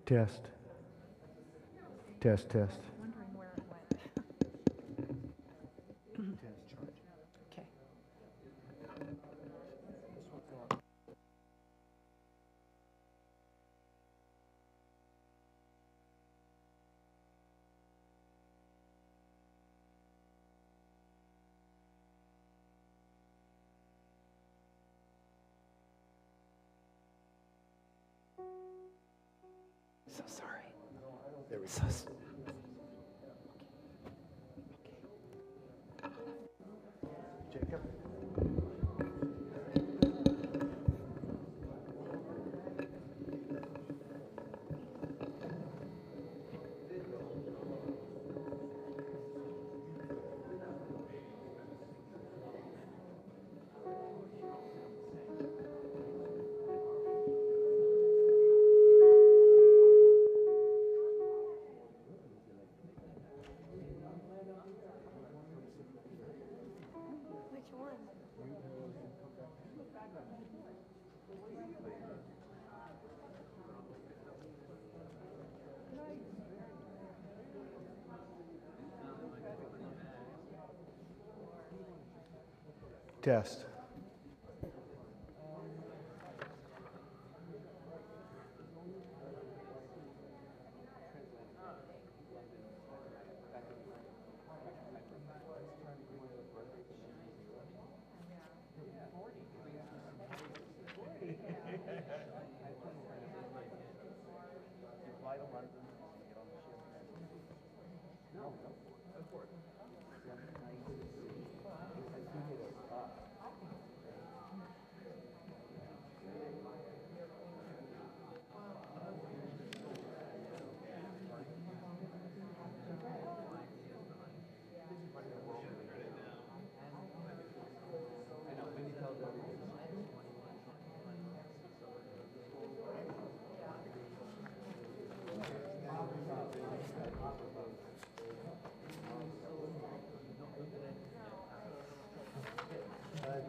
Test. Test, test. Wondering where it went. Okay. So sorry. There we go. So Jacob? Which one? Test.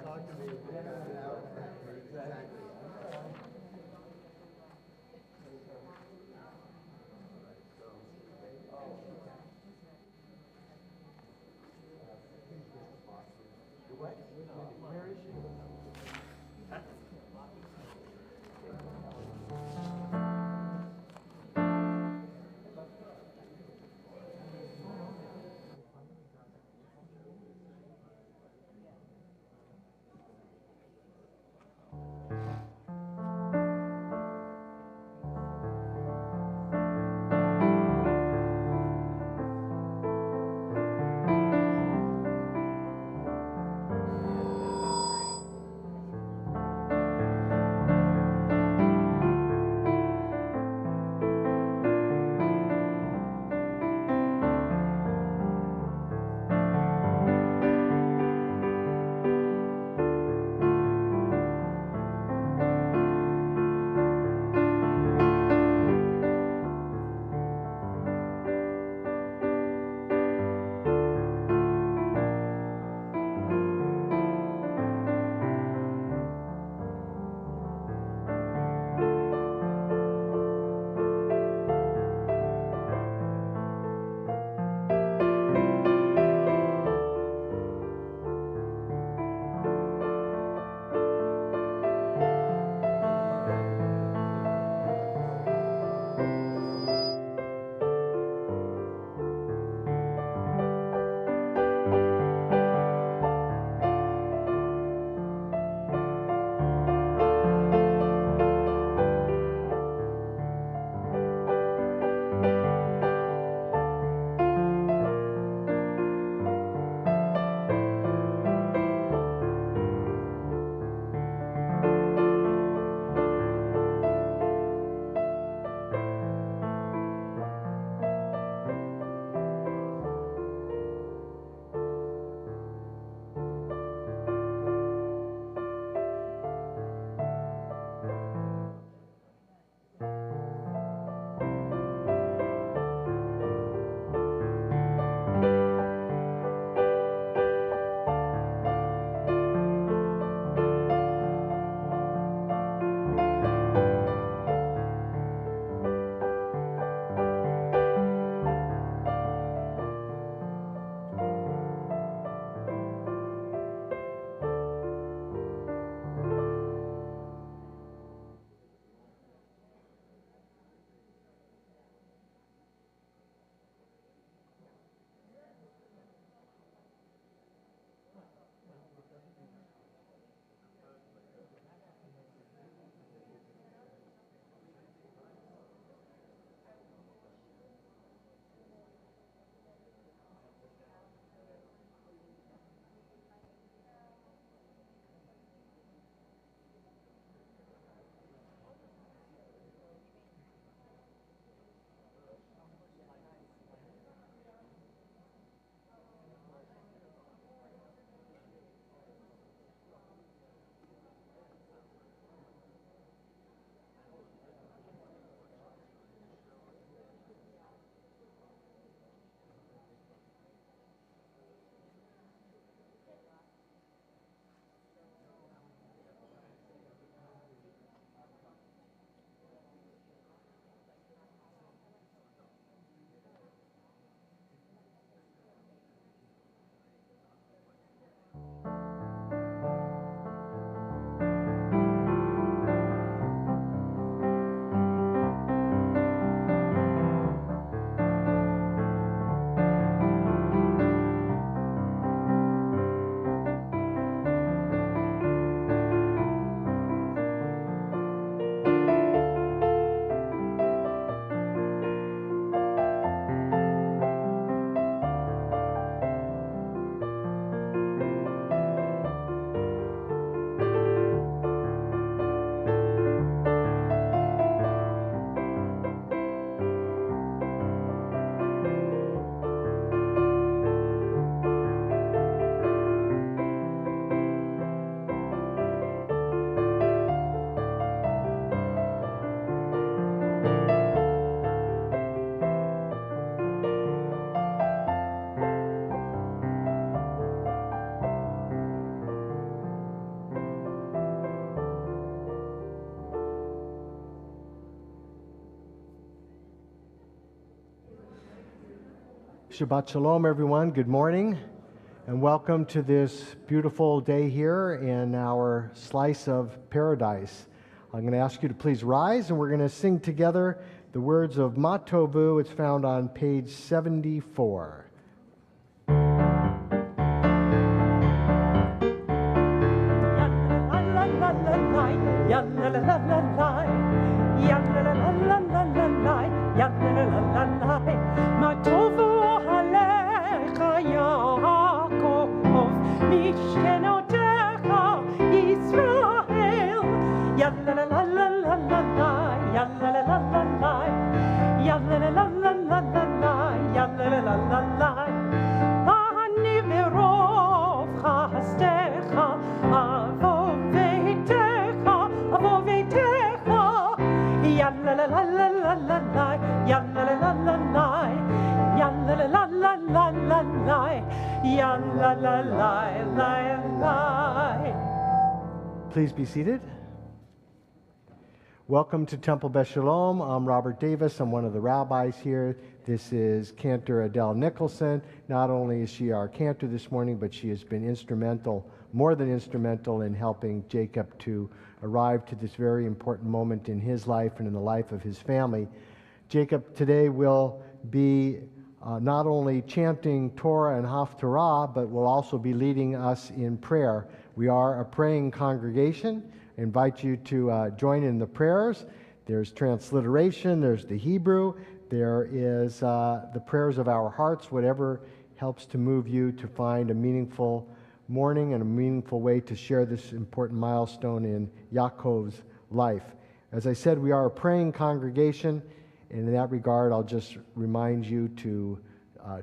Talk to me about exactly. What? Where is she? Shabbat Shalom, everyone. Good morning, and welcome to this beautiful day here in our slice of paradise. I'm going to ask you to please rise, and we're going to sing together the words of Ma Tovu. It's found on page 74. Please be seated. Welcome to Temple Beth Shalom. I'm Robert Davis. I'm one of the rabbis here. This is Cantor Adele Nicholson. Not only is she our cantor this morning, but she has been instrumental, more than instrumental, in helping Jacob to arrive to this very important moment in his life and in the life of his family. Jacob today will be not only chanting Torah and Haftarah, but will also be leading us in prayer. We are a praying congregation. I invite you to join in the prayers. There's transliteration, there's the Hebrew, there is the prayers of our hearts, whatever helps to move you to find a meaningful morning and a meaningful way to share this important milestone in Yaakov's life. As I said, we are a praying congregation, and in that regard, I'll just remind you to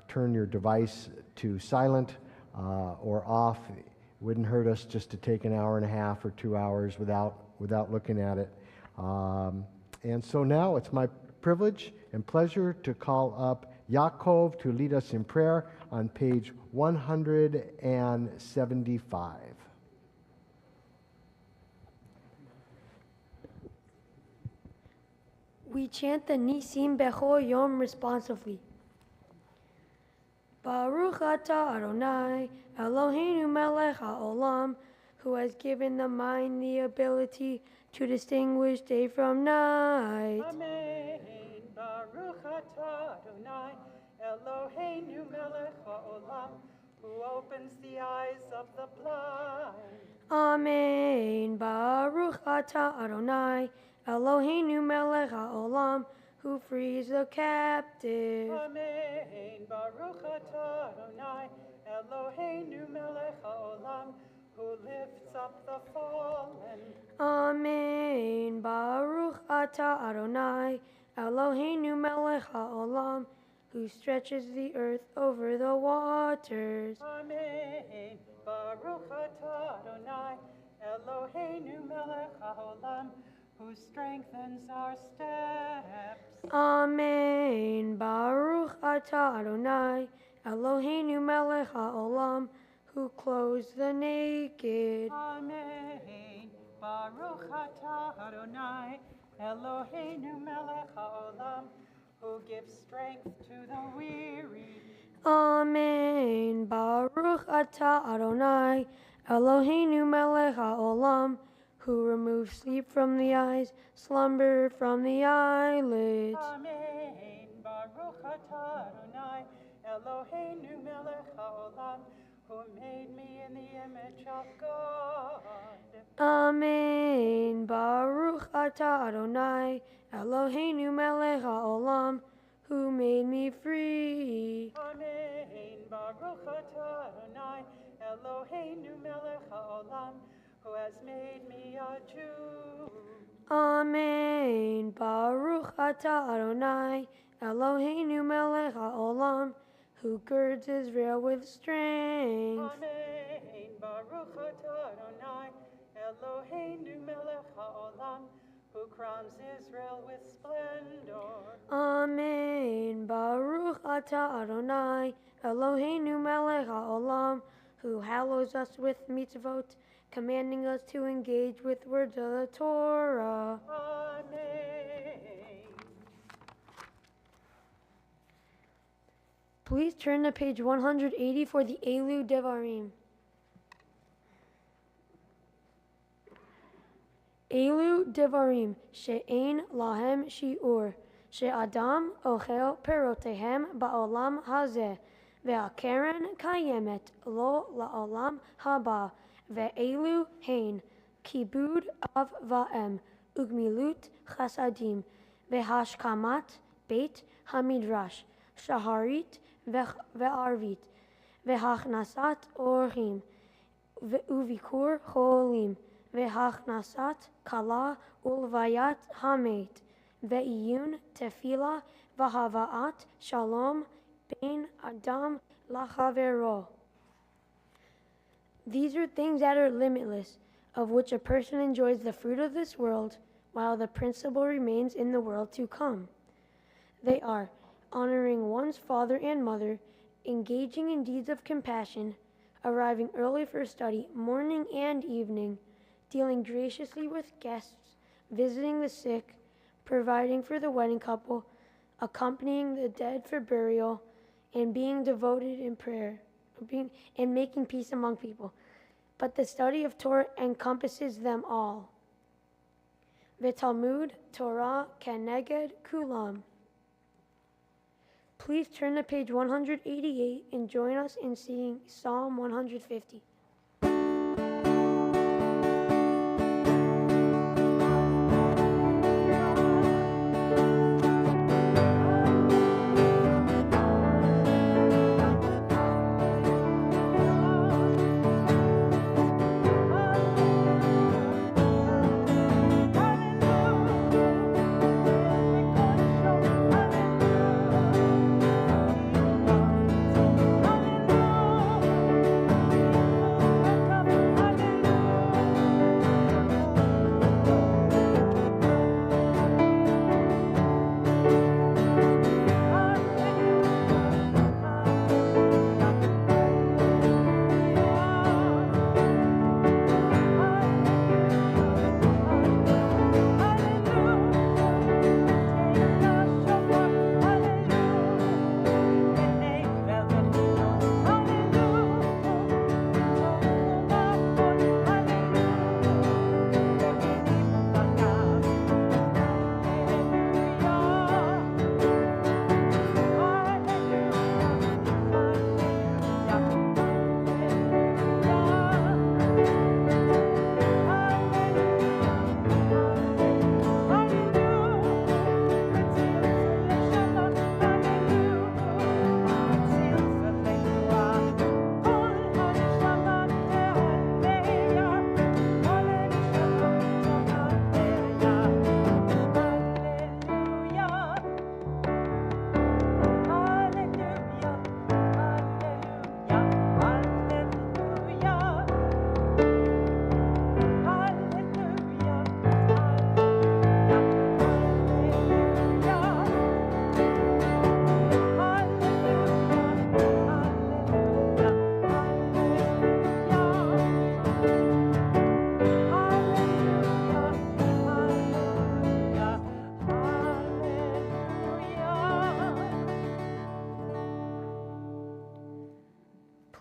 turn your device to silent or off. It wouldn't hurt us just to take an hour and a half or 2 hours without looking at it. And so now it's my privilege and pleasure to call up Yaakov to lead us in prayer on page 175. We chant the Nisim Bechol Yom responsively. Baruch atah Adonai, Eloheinu melech haolam, who has given the mind the ability to distinguish day from night. Amen. Baruch atah Adonai, Eloheinu melech haolam, who opens the eyes of the blind. Amen. Baruch atah Adonai, Eloheinu melech haolam, who frees the captive. Amen. Baruch atah Adonai, Eloheinu melech haolam, who lifts up the fallen. Amen. Baruch atah Adonai, Eloheinu melech haolam, who stretches the earth over the waters. Amen. Baruch atah Adonai, Eloheinu melech haolam, who strengthens our steps. Amen. Baruch atah Adonai, Eloheinu melech haolam, who clothes the naked. Amen. Baruch atah Adonai, Eloheinu melech haolam, who gives strength to the weary. Amen. Baruch atah Adonai, Eloheinu melech haolam, who removes sleep from the eyes, slumber from the eyelids. Amen. Baruch atah Adonai, Eloheinu melech haolam, who made me in the image of God. Amen. Baruch atah Adonai, Eloheinu melech haolam, who made me free. Amen. Baruch atah Adonai, Eloheinu melech haolam, who has made me a Jew. Amen. Baruch atah Adonai, Eloheinu melech haolam, who girds Israel with strength. Amen. Baruch atah Adonai, Eloheinu melech haolam, who crowns Israel with splendor. Amen. Baruch atah Adonai, Eloheinu melech haolam, who hallows us with mitzvot, commanding us to engage with words of the Torah. Amen. Please turn to page 180 for the Elu Devarim. Elu Devarim she'ein lahem shi'ur she'adam ochel perotehem ba'olam hazeh ve'akeren kayemet lo la'olam haba ve'elu hein kibud av va'em ugmilut chasadim ve'hashkamat beit hamidrash shaharit ve'arvit ve'hachnasat orchim ve'uvikur cholim ve'hachnasat kala ulvayat hamet ve'iyun tefila v'havaat shalom bein adam lachavero. These are things that are limitless, of which a person enjoys the fruit of this world, while the principle remains in the world to come. They are honoring one's father and mother, engaging in deeds of compassion, arriving early for study, morning and evening, dealing graciously with guests, visiting the sick, providing for the wedding couple, accompanying the dead for burial, and being devoted in prayer, and making peace among people. But the study of Torah encompasses them all. V'Talmud Torah Keneged Kulam. Please turn to page 188 and join us in singing Psalm 150.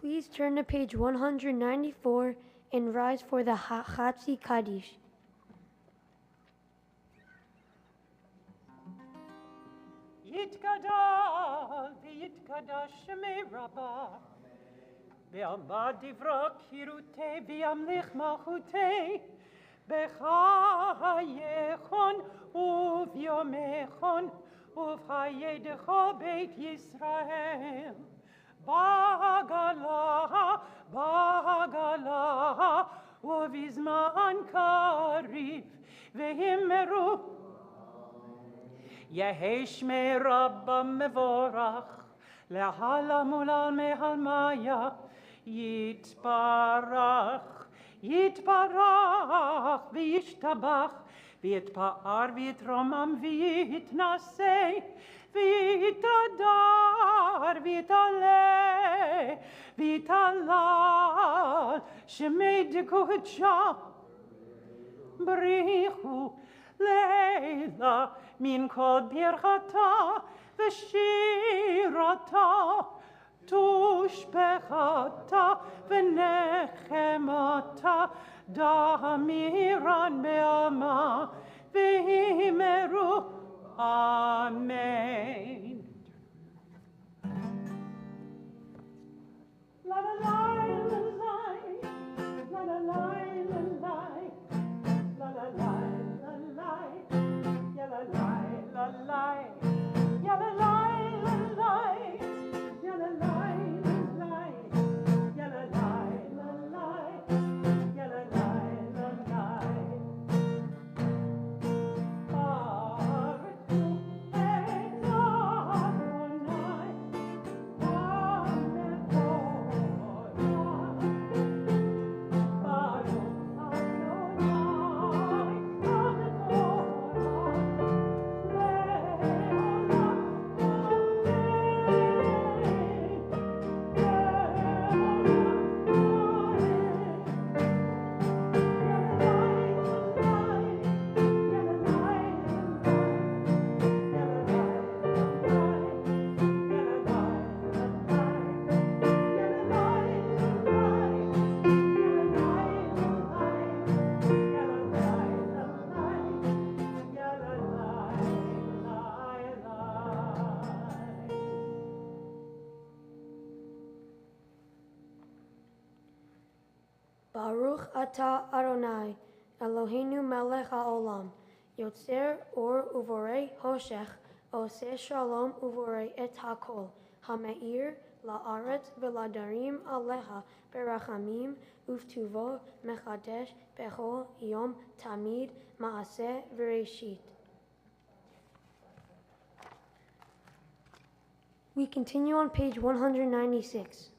Please turn to page 194 and rise for the Chatzi Kaddish. Yitgadal v'yitgadash shemei Rabbah Ve'amad divra kirutei v'yamlich malchutei B'chayechon uvyomechon uv'chayedecho beit Yisrael Bagala, bagala, uvizman karif, vehimeru. Yeheshme Rabba mevorach, lehala mulal mehalmaya, yitbarach, yitbarach, v'yishtabach, v'yitpa'ar v'yitromam v'yitnasei, v'yitadar, v'yitaleh, v'yitalal, shemei dekucha, brichu, leila, min kol birchata, v'shirata, tushbechata v'nechemata damiran be'alma v'himeru. Amen. La la la la la la la la la la la la la ya la la la la ya la la la la ya la la la ya la la la la ya la la la la Artu et Adonai Baruch atah Adonai, Eloheinu melech haolam, yotzer or uvorei hoshech, oseh shalom uvorei et hakol, hameir la'aretz v'ladarim aleha berachamim uftuvo mechadesh bechol yom tamid maaseh v'reishit. We continue on page 196.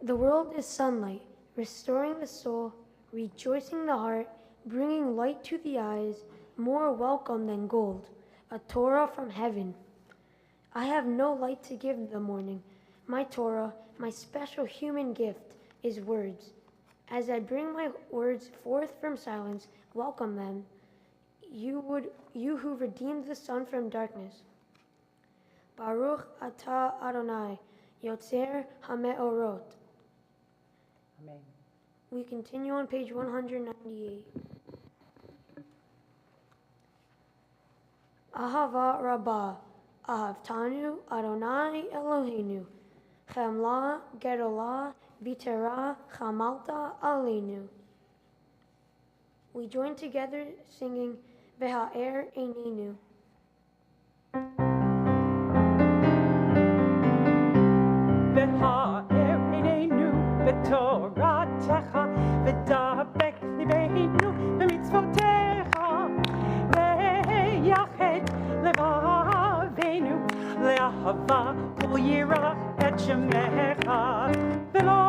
The world is sunlight, restoring the soul, rejoicing the heart, bringing light to the eyes, more welcome than gold, a Torah from heaven. I have no light to give the morning. My Torah, my special human gift, is words. As I bring my words forth from silence, welcome them, you who redeemed the sun from darkness. Baruch atah Adonai, yotzer hameorot. Amen. We continue on page 198. Ahava Rabbah, Ahavtanu Adonai Eloheinu, Chemla Gedolah Vitera Chamalta Aleinu. We join together singing V'ha'er Einenu. V'ha'er einenu b'toratecha v'dabek libeinu b'mitzvotecha v'yached levaveinu le'ahava u'yira et shemecha v'lo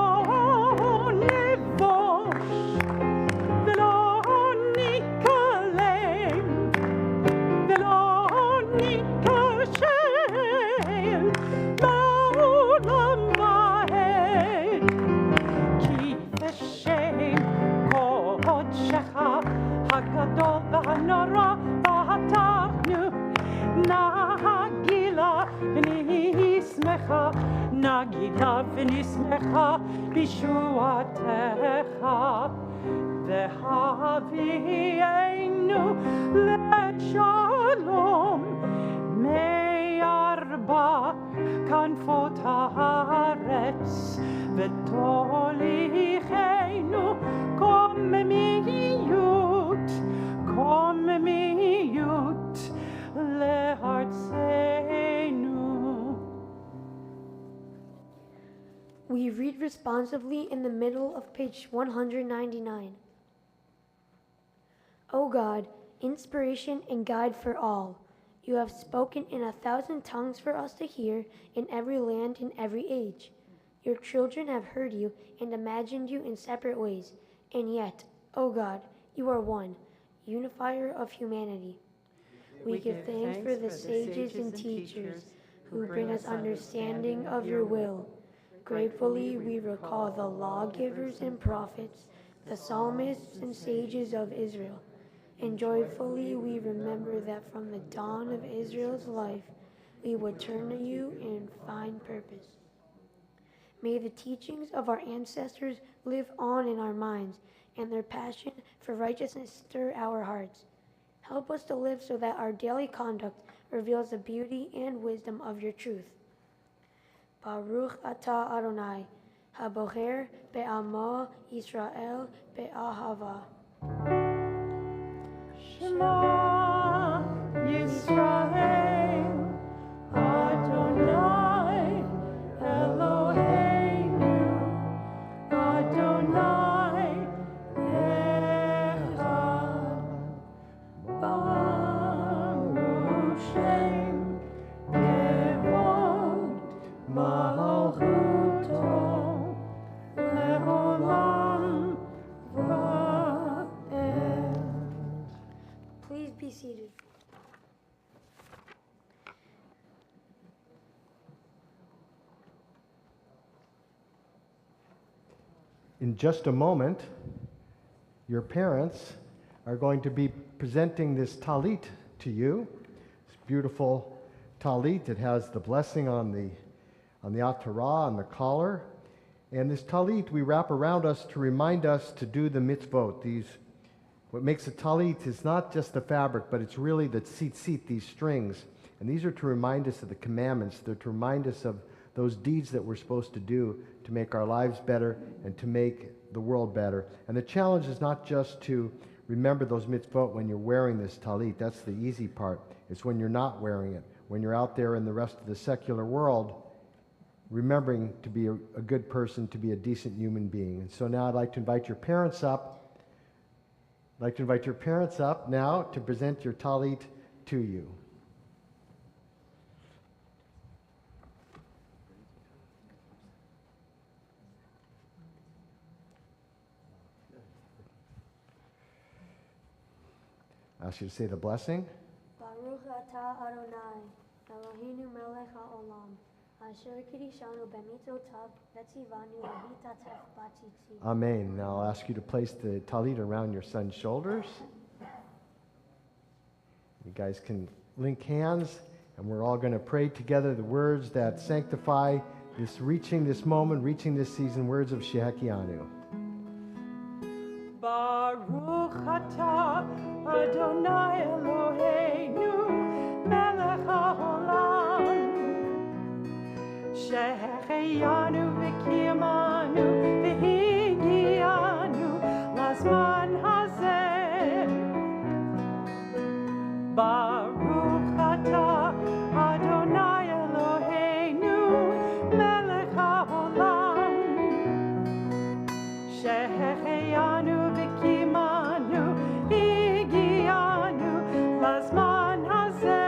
nevosh v'lo nikalem v'lo nikashem ba'olam va'ed ki v'shem kodshecha hagadol v'hanora v'hatachnu nagila v'nismecha nagila v'nismecha b'shuatecha v'havienu le'shalom me'arba kanfot haaretz v'tolichenu komemiyut le'artzenu. We read responsively in the middle of page 199. O God, inspiration and guide for all, you have spoken in 1,000 tongues for us to hear in every land and every age. Your children have heard you and imagined you in separate ways, and yet, O God, you are one, unifier of humanity. We give thanks for the sages and teachers who bring us understanding of your will. Gratefully we recall the lawgivers and prophets, the psalmists and sages of Israel. And joyfully we remember that from the dawn of Israel's life, we would turn to you and find purpose. May the teachings of our ancestors live on in our minds, and their passion for righteousness stir our hearts. Help us to live so that our daily conduct reveals the beauty and wisdom of your truth. Baruch atah Adonai, habocher be'amo Yisrael be'ahava. Shema Yisrael, Adonai Eloheinu, Adonai Echad, Baruch Shem Kevod Malchuto Le'olam Va'ed. Please be seated. In just a moment, your parents are going to be presenting this talit to you. This beautiful talit. It has the blessing on the atara, on the collar. And this talit we wrap around us to remind us to do the mitzvot. What makes a talit is not just the fabric, but it's really the tzitzit, these strings. And these are to remind us of the commandments. They're to remind us of those deeds that we're supposed to do to make our lives better and to make the world better. And the challenge is not just to remember those mitzvot when you're wearing this talit. That's the easy part. It's when you're not wearing it, when you're out there in the rest of the secular world, remembering to be a good person, to be a decent human being. And so now I'd like to invite your parents up. I'd like to invite your parents up now to present your talit to you. I ask you to say the blessing. Baruch atah Adonai, Eloheinu melech haolam, asher kiddushanu b'mitzvotav v'tzivanu l'hitatef b'tzitzit. Amen. Now I'll ask you to place the talit around your son's shoulders. You guys can link hands, and we're all going to pray together the words that sanctify this moment, reaching this season, words of Shehekianu. Baruch atah Adonai Eloheinu melech haolam shehechianu v'kiyamanu v'higianu lazman hazeh. Baruch atah Adonai Eloheinu melech haolam shehechianu v'kiyamanu v'higianu lazman hazeh.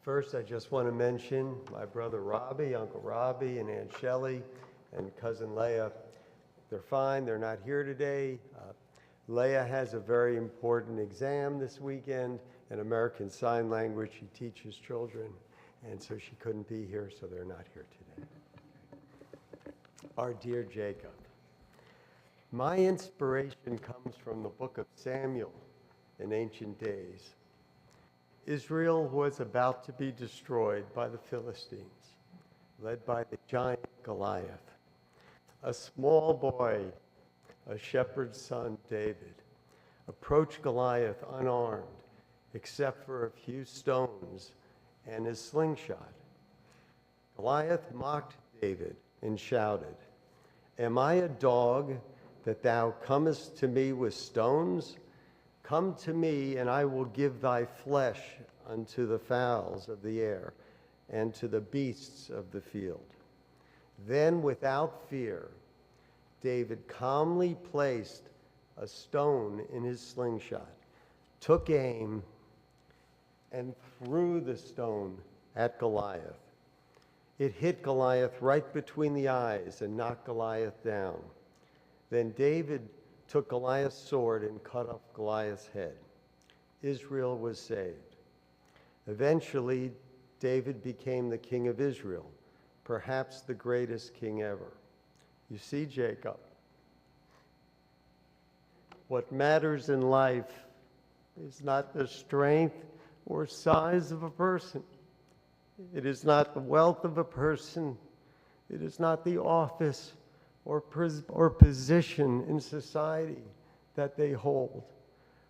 First, I just want to mention my brother Robbie, Uncle Robbie, and Aunt Shelley, and cousin Leah. They're fine. They're not here today. Leah has a very important exam this weekend in American Sign Language. She teaches children, and so she couldn't be here, so they're not here today. Our dear Jacob, my inspiration comes from the book of Samuel in ancient days. Israel was about to be destroyed by the Philistines, led by the giant Goliath. A small boy, a shepherd's son, David, approached Goliath unarmed, except for a few stones and his slingshot. Goliath mocked David and shouted, Am I a dog that thou comest to me with stones? Come to me, and I will give thy flesh unto the fowls of the air and to the beasts of the field. Then, without fear, David calmly placed a stone in his slingshot, took aim, and threw the stone at Goliath. It hit Goliath right between the eyes and knocked Goliath down. Then David took Goliath's sword and cut off Goliath's head. Israel was saved. Eventually, David became the king of Israel, perhaps the greatest king ever. You see, Jacob, what matters in life is not the strength or size of a person. It is not the wealth of a person. It is not the office or position in society that they hold.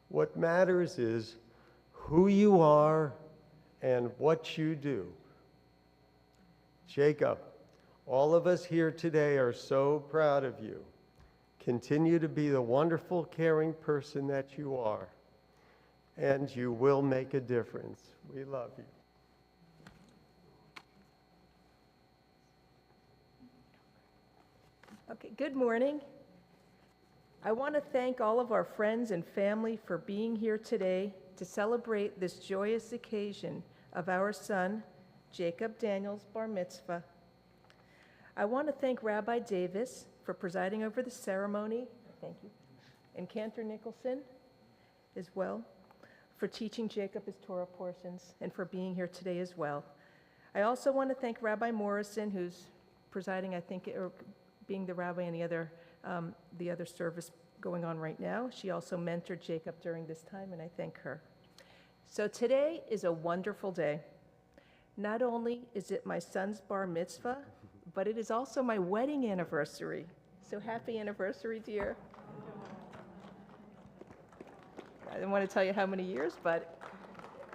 What matters is who you are and what you do. Jacob, all of us here today are so proud of you. Continue to be the wonderful, caring person that you are, and you will make a difference. We love you. Okay, good morning. I want to thank all of our friends and family for being here today to celebrate this joyous occasion of our son, Jacob Daniel's bar mitzvah. I want to thank Rabbi Davis for presiding over the ceremony, thank you, and Cantor Nicholson as well for teaching Jacob his Torah portions and for being here today as well. I also want to thank Rabbi Morrison, who's presiding, I think, or being the rabbi in the other service going on right now. She also mentored Jacob during this time, and I thank her. So today is a wonderful day. Not only is it my son's bar mitzvah, but it is also my wedding anniversary. So happy anniversary, dear. I didn't want to tell you how many years, but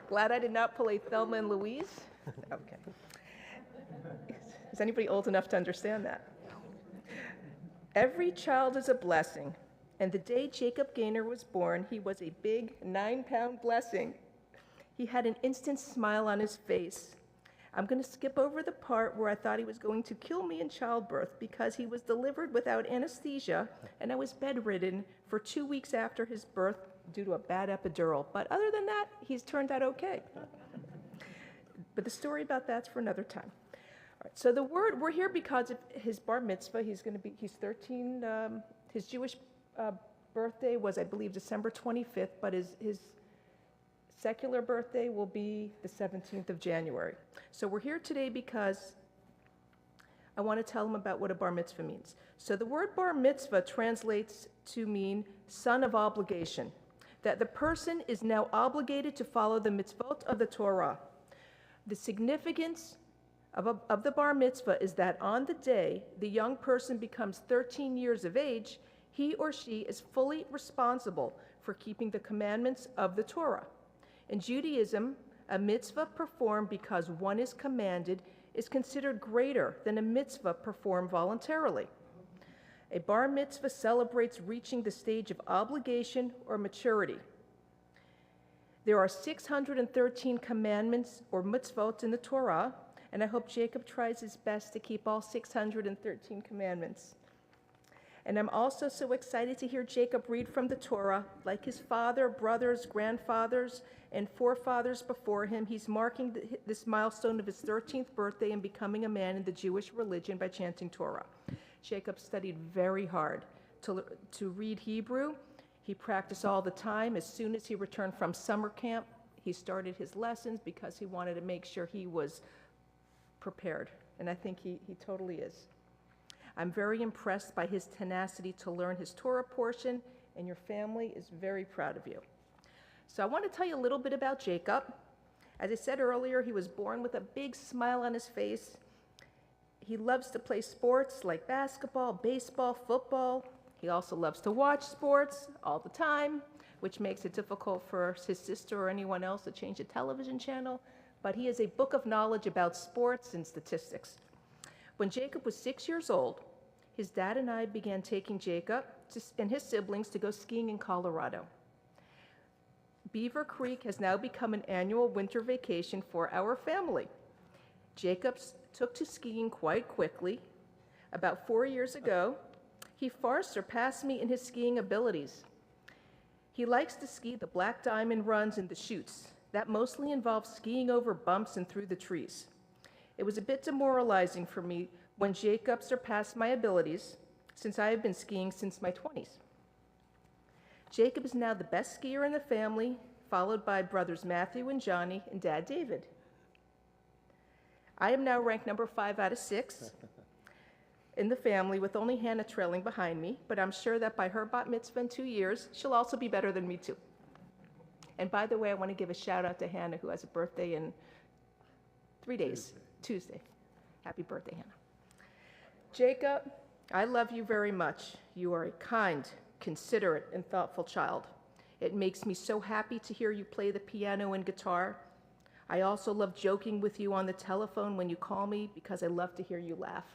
glad I did not pull a Thelma and Louise. Okay. Is anybody old enough to understand that? Every child is a blessing, and the day Jacob Gaynor was born, he was a big 9-pound blessing. He had an instant smile on his face. I'm going to skip over the part where I thought he was going to kill me in childbirth because he was delivered without anesthesia, and I was bedridden for 2 weeks after his birth due to a bad epidural. But other than that, he's turned out okay. But the story about that's for another time. All right, so we're here because of his bar mitzvah. He's 13. His Jewish birthday was, I believe, December 25th, but his secular birthday will be the 17th of January. So we're here today because I want to tell him about what a bar mitzvah means. So the word bar mitzvah translates to mean son of obligation, that the person is now obligated to follow the mitzvot of the Torah. The significance of the bar mitzvah is that on the day the young person becomes 13 years of age, he or she is fully responsible for keeping the commandments of the Torah. In Judaism, a mitzvah performed because one is commanded is considered greater than a mitzvah performed voluntarily. A bar mitzvah celebrates reaching the stage of obligation or maturity. There are 613 commandments or mitzvot in the Torah, and I hope Jacob tries his best to keep all 613 commandments. And I'm also so excited to hear Jacob read from the Torah. Like his father, brothers, grandfathers, and forefathers before him, he's marking this milestone of his 13th birthday and becoming a man in the Jewish religion by chanting Torah. Jacob studied very hard to read Hebrew. He practiced all the time. As soon as he returned from summer camp, he started his lessons because he wanted to make sure he was prepared. And I think he totally is. I'm very impressed by his tenacity to learn his Torah portion, and your family is very proud of you. So I want to tell you a little bit about Jacob. As I said earlier, he was born with a big smile on his face. He loves to play sports like basketball, baseball, football. He also loves to watch sports all the time, which makes it difficult for his sister or anyone else to change the television channel. But he has a book of knowledge about sports and statistics. When Jacob was 6 years old, his dad and I began taking Jacob and his siblings to go skiing in Colorado. Beaver Creek has now become an annual winter vacation for our family. Jacob took to skiing quite quickly. About 4 years ago, he far surpassed me in his skiing abilities. He likes to ski the Black Diamond runs and the chutes. That mostly involves skiing over bumps and through the trees. It was a bit demoralizing for me when Jacob surpassed my abilities, since I have been skiing since my 20s. Jacob is now the best skier in the family, followed by brothers Matthew and Johnny and dad David. I am now ranked number 5 out of 6 in the family, with only Hannah trailing behind me, but I'm sure that by her bat mitzvah in 2 years, she'll also be better than me too. And by the way, I want to give a shout out to Hannah, who has a birthday in 3 days, Tuesday. Happy birthday, Hannah. Jacob, I love you very much. You are a kind, considerate, and thoughtful child. It makes me so happy to hear you play the piano and guitar. I also love joking with you on the telephone when you call me because I love to hear you laugh.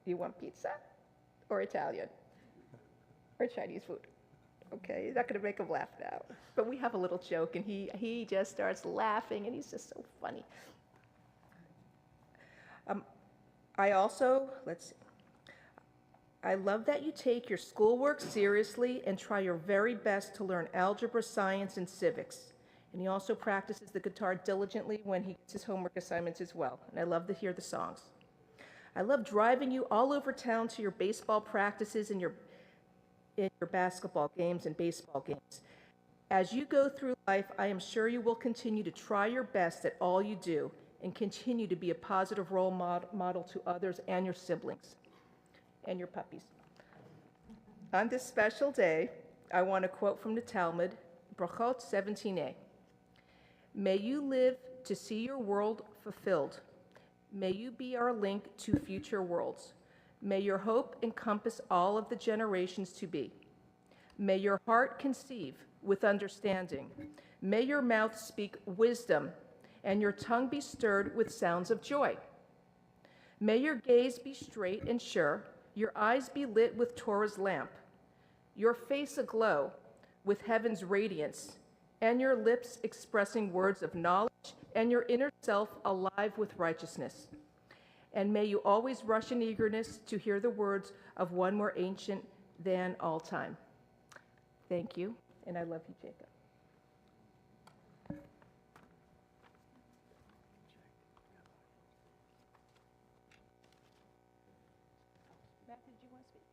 You want pizza or Italian or Chinese food? Okay, you're not going to make him laugh now. But we have a little joke, and he just starts laughing, and he's just so funny. I also, let's see. I love that you take your schoolwork seriously and try your very best to learn algebra, science, and civics. And he also practices the guitar diligently when he gets his homework assignments as well. And I love to hear the songs. I love driving you all over town to your baseball practices and your basketball games and baseball games. As you go through life, I am sure you will continue to try your best at all you do and continue to be a positive role model to others and your siblings and your puppies. On this special day, I want to quote from the Talmud, Brachot 17a. May you live to see your world fulfilled. May you be our link to future worlds. May your hope encompass all of the generations to be. May your heart conceive with understanding. May your mouth speak wisdom and your tongue be stirred with sounds of joy. May your gaze be straight and sure, your eyes be lit with Torah's lamp, your face aglow with heaven's radiance, and your lips expressing words of knowledge, and your inner self alive with righteousness. And may you always rush in eagerness to hear the words of one more ancient than all time. Thank you, and I love you, Jacob. Matthew, did you want to speak?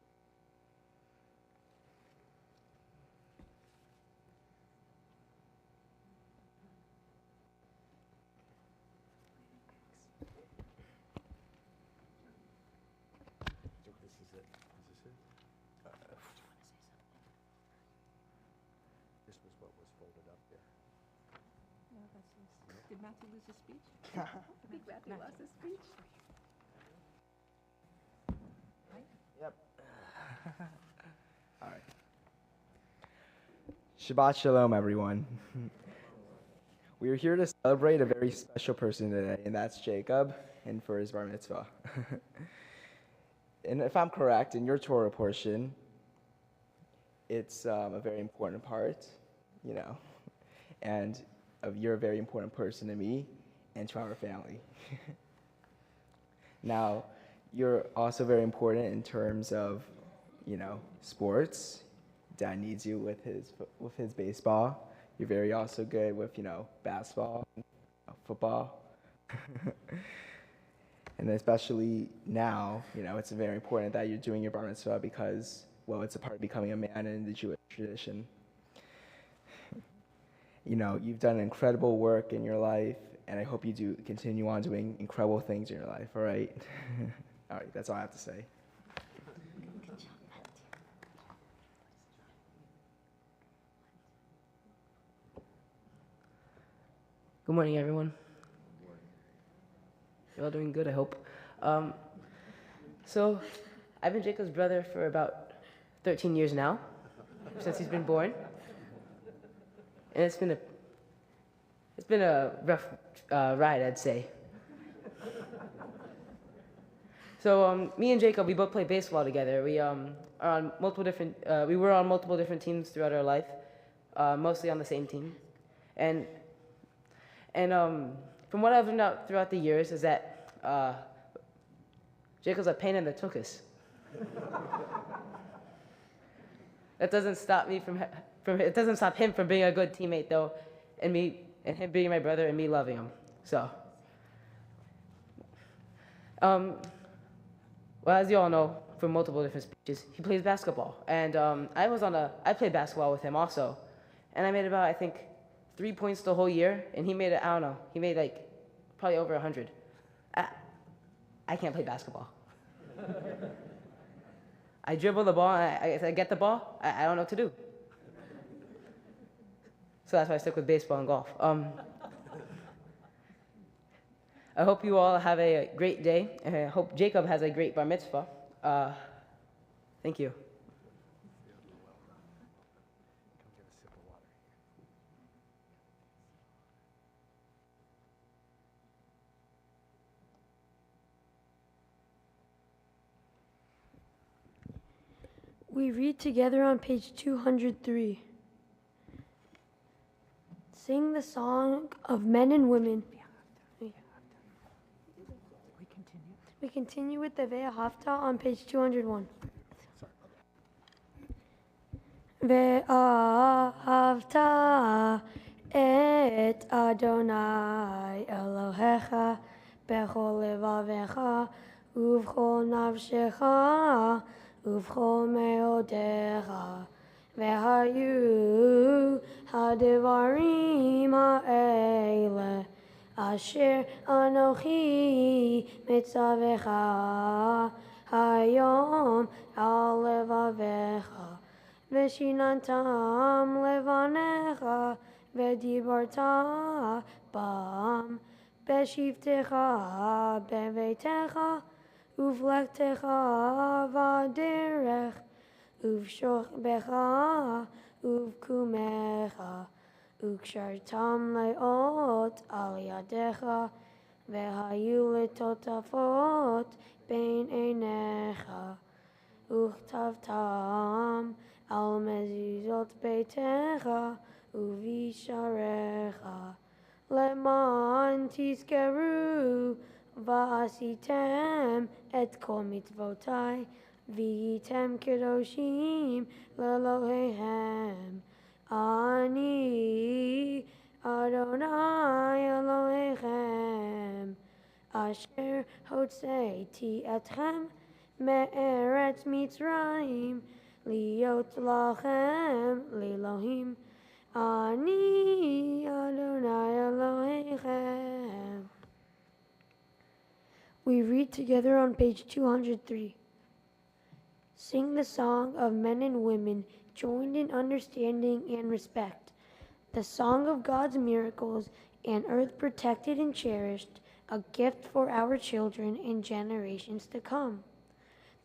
This is it. Is this it? This was what was folded up there. No, that's his. Did Matthew lose his speech? I think Matthew lost his speech. Yep. All right. Shabbat Shalom, everyone. We are here to celebrate a very special person today, and that's Jacob, and for his bar mitzvah. And if I'm correct, in your Torah portion, it's a very important part, you know, and you're a very important person to me and to our family. Now, you're also very important in terms of, you know, sports. Dad needs you with his baseball. You're very also good with, you know, basketball, football. And especially now, you know, it's very important that you're doing your bar mitzvah because, well, it's a part of becoming a man in the Jewish tradition. You know, you've done incredible work in your life, and I hope you do continue on doing incredible things in your life, all right? All right, that's all I have to say. Good morning, everyone. You're all doing good, I hope. So, I've been Jacob's brother for about 13 years now, since he's been born. And it's been a rough ride, I'd say. So me and Jacob, we both play baseball together. We are on multiple different. We were on multiple different teams throughout our life, mostly on the same team, and from what I've learned out throughout the years is that Jacob's a pain in the tuchus. That doesn't stop me from it doesn't stop him from being a good teammate though, and him being my brother and me loving him. So, well, as you all know from multiple different speeches, he plays basketball, and I played basketball with him also, and I made about I think 3 points the whole year, and he made I don't know, he made like probably over 100. I can't play basketball. I dribble the ball, and I get the ball, I don't know what to do. So that's why I stick with baseball and golf. I hope you all have a great day, and I hope Jacob has a great bar mitzvah. Thank you. Come get a sip of water. We read together on page 203. Sing the song of men and women. We continue with the Ve'ahavta on page 201. Ve'ahavta et Adonai Elohecha bechol levavecha uvchol nafshecha uvchol meodecha ve'hayu hadivarim ha'ele Asher Anochi Mitzavecha Hayom Al Levavecha Veshinantam Levanecha Vedibarta Bam Beshivtecha Bevetecha Uvlektecha Vaderech Uvshochbecha Uvkumecha Ukshartam leot al yadecha vehayu letotafot bein einecha uchtavtam al mezuzot beitecha uvisharecha leman tizkeru va'asitem et kol mitzvotai v'yitem kedoshim lelohehem Ani Adonai Elohechem Asher Hotzeiti Etchem Me'eretz Mitzrayim Liot Lachem Lelohim Ani Adonai Elohechem. We read together on page 203. Sing the song of men and women joined in understanding and respect, the song of God's miracles, an earth protected and cherished, a gift for our children and generations to come.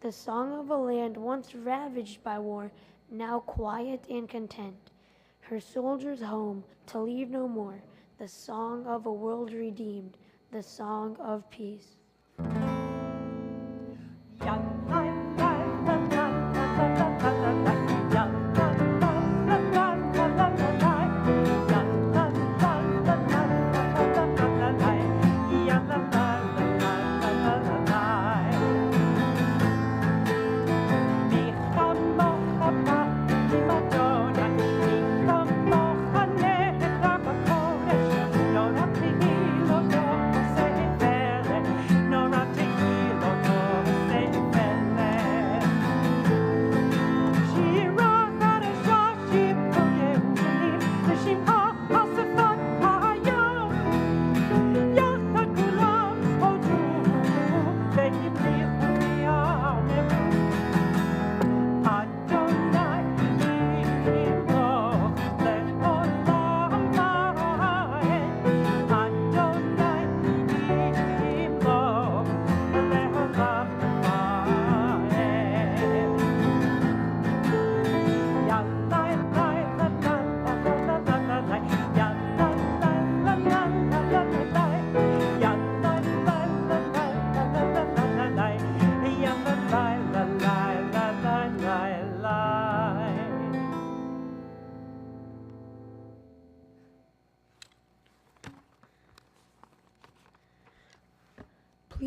The song of a land once ravaged by war, now quiet and content, her soldiers home to leave no more, the song of a world redeemed, the song of peace.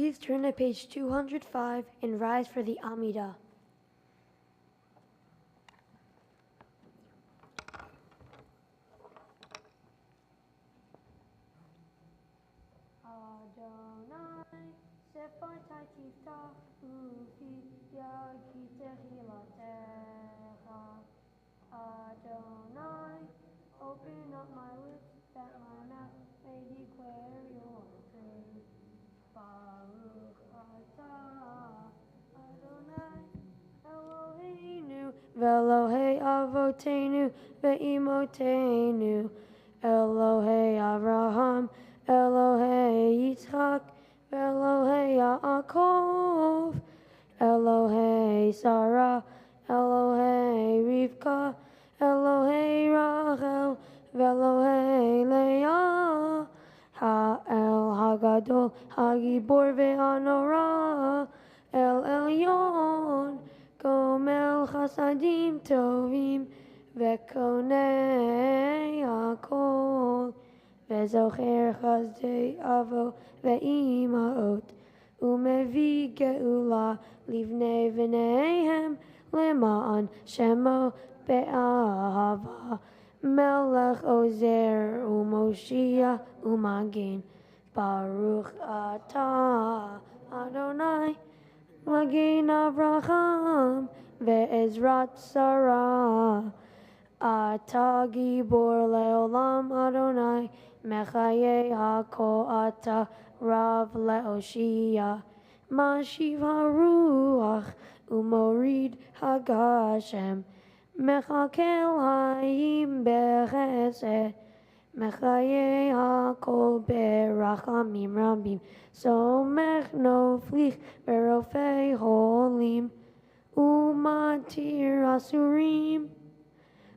Please turn to page 205 and rise for the Amidah. Adonai, sefartai tiftach ufi yagi tehilatecha. Adonai, open up my lips that my mouth may declare your praise. Baruch atah Adonai Eloheinu ve'Elohei avotenu ve'imotenu Elohei Avraham Elohei Yitzchak ve'Elohei Yaakov Elohei Sarah Elohei Rivka Elohei Rachel ve'Elohei Leah Ha'el Hagadol Hagibor ve'Hanora El Elyon Gomel Chasadim Tovim Ve'konei Hakol Ve'zocher Chazdei Avo Ve'imaot Umevi Geula Livnei V'neihem Lema'an Shemo Be'ahava Melech Ozer Umoshia Umagin Baruch Atah Adonai Magin Avraham Ve'ezrat Sarah Atah Gibor Leolam Adonai Mechaye Hakol Atah Rav Leoshia Mashiv HaRuach Umorid Hagashem Mechakel Hayim Bechesed Mechaye Hakol Berachamim Rabim Somech Noflich Berofei Holim Umatir Asurim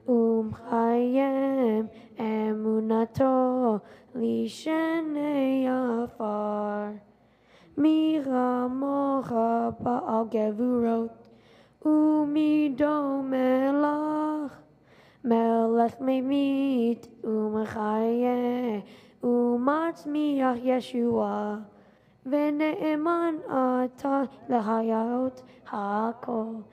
Umchayem Emunato Lishenei Afar Miramocha Ba'al Gevurot Umido Melach Melech Memit Umchaye Umatzmiach Yeshua Vene'eman Atah Lehayot Hakol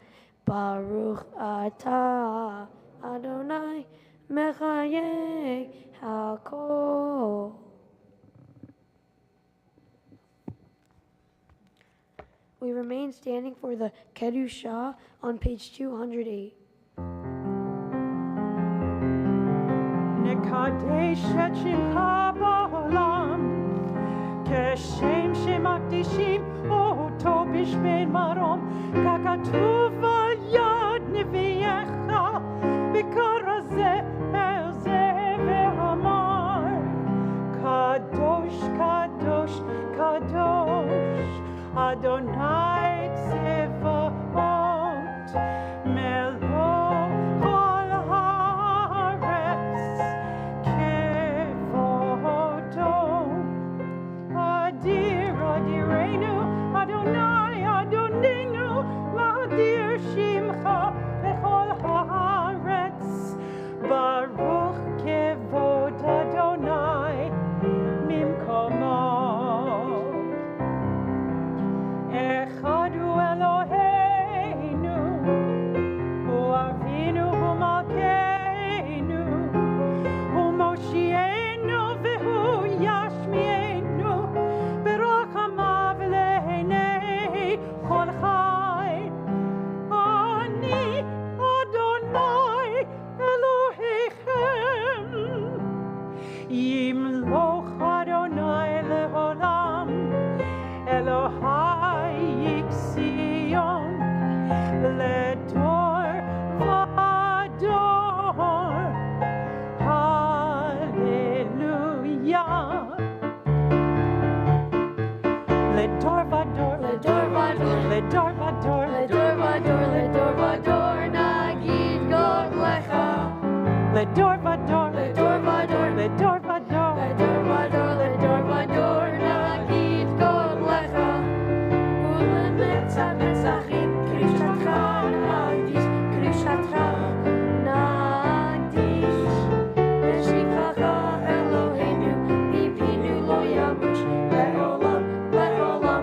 Baruch Atah Adonai Mechaye Hakol. We remain standing for the Kedushah on page 208. נקדש את שמך בעולם, כשם שמקדישים אותו בשמן מרום, ככתוב על יד נביאך, בקרא זה אל זה ואמר, קדוש, קדוש, קדוש, אדוני צבאות, מלוא כל הארץ כבודו. אדיר אדירנו, אדוני אדוננו, להדיר שמך בכל הארץ. ברוך כבוד אדוני ממקומו. אחד הוא אלוהינו, הוא אבינו, הוא מלכנו, הוא מושיענו והוא ישמיענו, ברחמיו לעיני כל חי. אני אדוני אלוהיכם, ימלוך אדוני לעולם, אלוהי ציון לדור ודור. הללויה. לדור ודור, לדור ודור, לדור ודור, לדור ודור, לדור ודור נגיד גודלך. לדור ודור, לדור ודור, לדור ודור, לדור ודור, לדור ודור נגיד גודלך. ולנצח נצחים קדושתך נקדיש, קדושתך נקדיש. לשבחך אלוהינו, מפינו לא ימוש, לעולם, לעולם,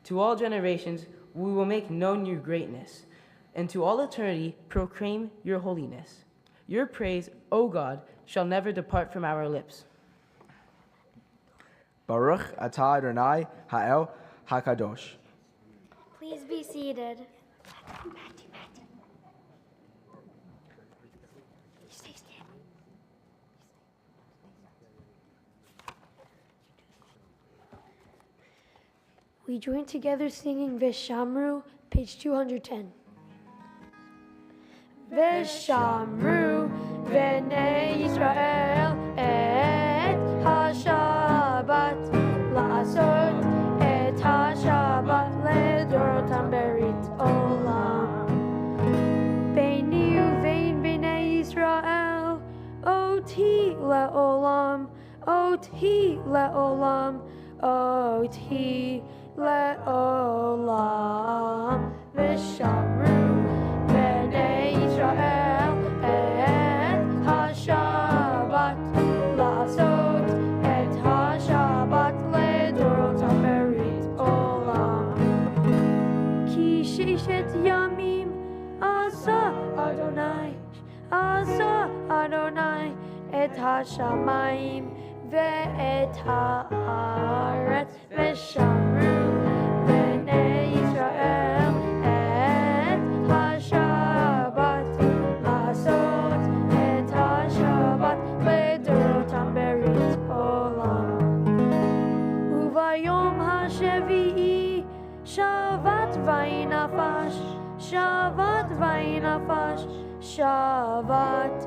To all generations, we will make known your greatness, and to all eternity, proclaim your holiness. Your praise, O God, shall never depart from our lips. Baruch atah Adonai ha'el hakadosh. Please be seated. We join together singing Veshamru, page 210. Veshamru, Bnei Yisrael, et ha-Shabbat, la'asot et ha-Shabbat, ledorotam berit olam. Beini uvein Bnei Yisrael, oti le'olam, oti le'olam, oti le'olam. Veshamru, Bnei Yisrael, et ha-Shabbat, la'asot et ha-Shabbat, ledorotam berit olam. Ki sheshet yamim asa Adonai et ha-shamayim ve'et ha'aretz. Veshamru Bnei Yisrael et ha-Shabbat, la'asot et ha-Shabbat, ledorotam berit olam. Uvayom ha-shevi'i shavat vayinafash, shavat vayinafash, shavat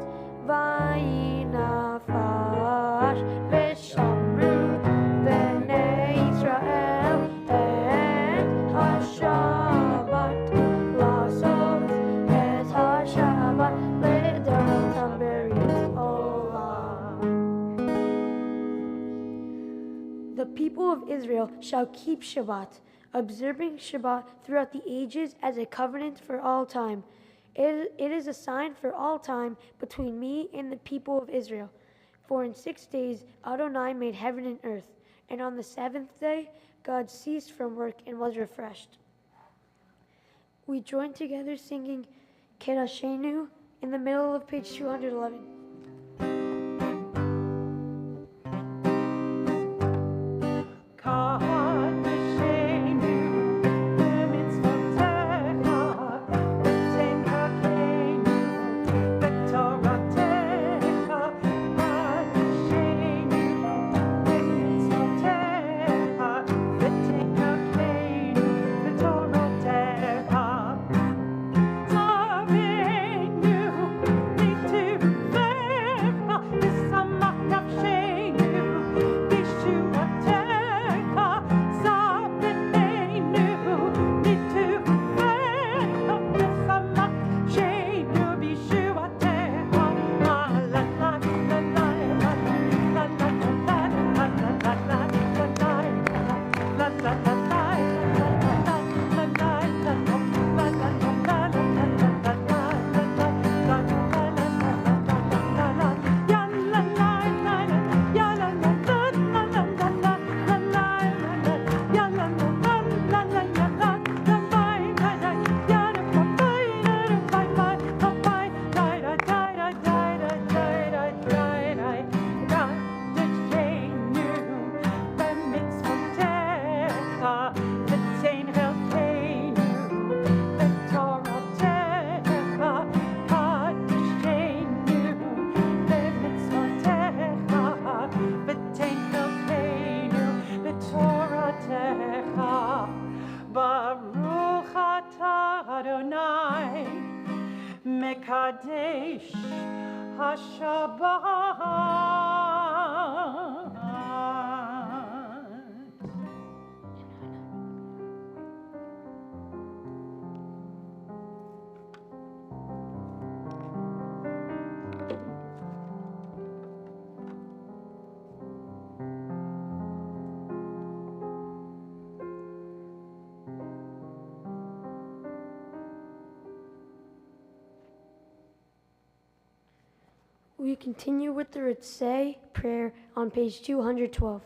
vayinafash. Veshamru Bnei Yisrael et ha-Shabbat, la'asot et ha-Shabbat, ledorotam berit olam. The people of Israel shall keep Shabbat, observing Shabbat throughout the ages as a covenant for all time. It is a sign for all time between me and the people of Israel. For in 6 days Adonai made heaven and earth, and on the seventh day God ceased from work and was refreshed. We join together singing Kedashenu in the middle of page 211. Baruch atah Adonai mekadesh ha-Shabbat. We continue with the Ritzei prayer on page 212.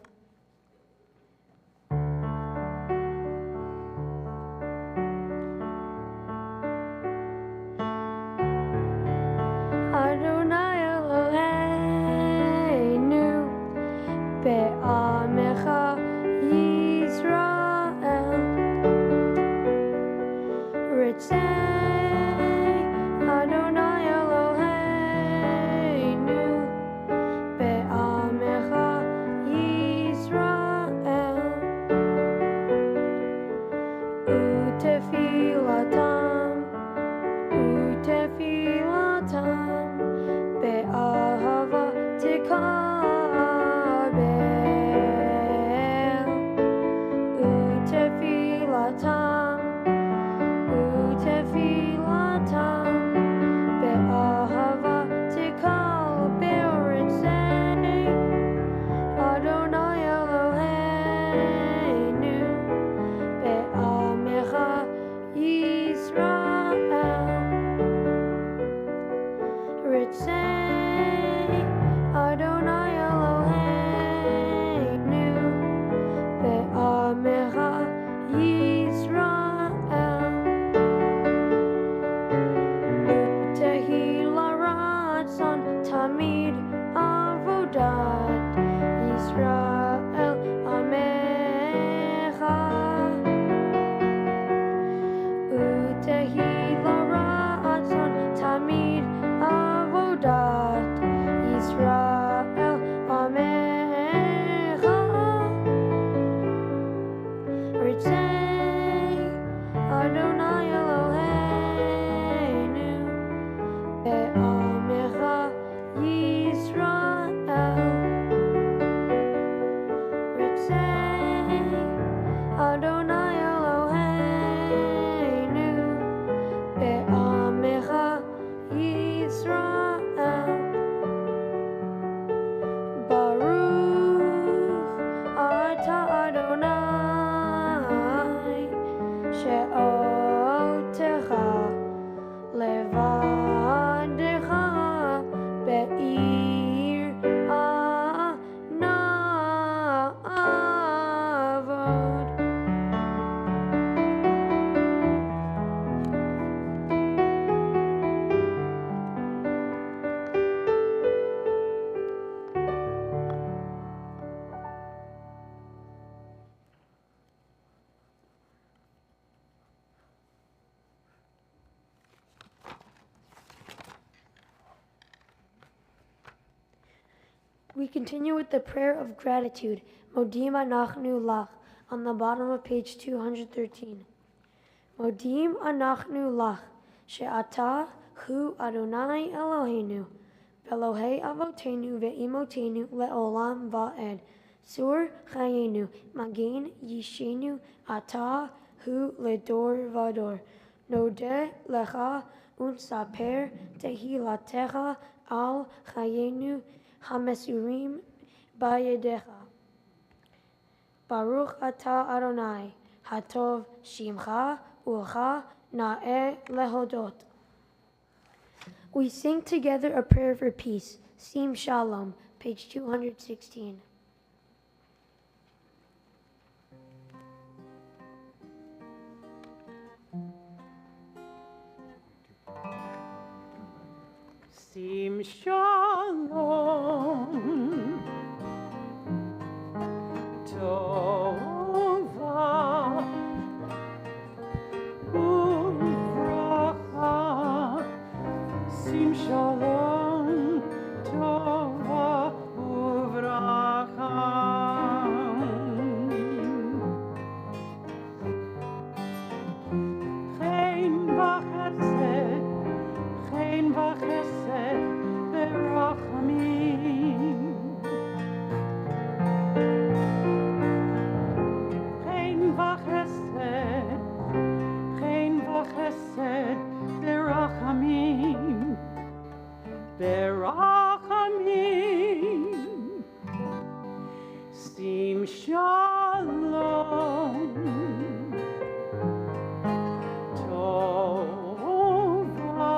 Yisrael Amecha Ritzei Adonai Eloheinu Be'amecha Yisrael Ritzei Adonai Eloheinu Be'amecha Yisrael Baruch Ata Adonai She'otecha Levadecha Be'ir Anavod. We continue with the prayer of gratitude, Modim Anachnu Lach, on the bottom of page 213. Modim Anachnu Lach, She'ata Hu Adonai Eloheinu, Velohei Avotenu Ve'imotenu Le'olam Va'ed, Sur Chayenu, Magen Yishenu, Ata Hu Ledor Vador, Nodeh Lecha Unsaper Tehilatecha Al Chayenu, Hamesurim Bayedecha. Baruch Ata Adonai, Hatov Shimcha Ulcha Na'eh Lehodot. We sing together a prayer for peace. Sim Shalom, page 216. Sim Shalom Tova Uvracha Sim Shalom Tova Uvracha Chen v'chesed Chen v'chesed v'rachamim Chen v'chesed v'rachamim v'rachamim Sim Shalom Tova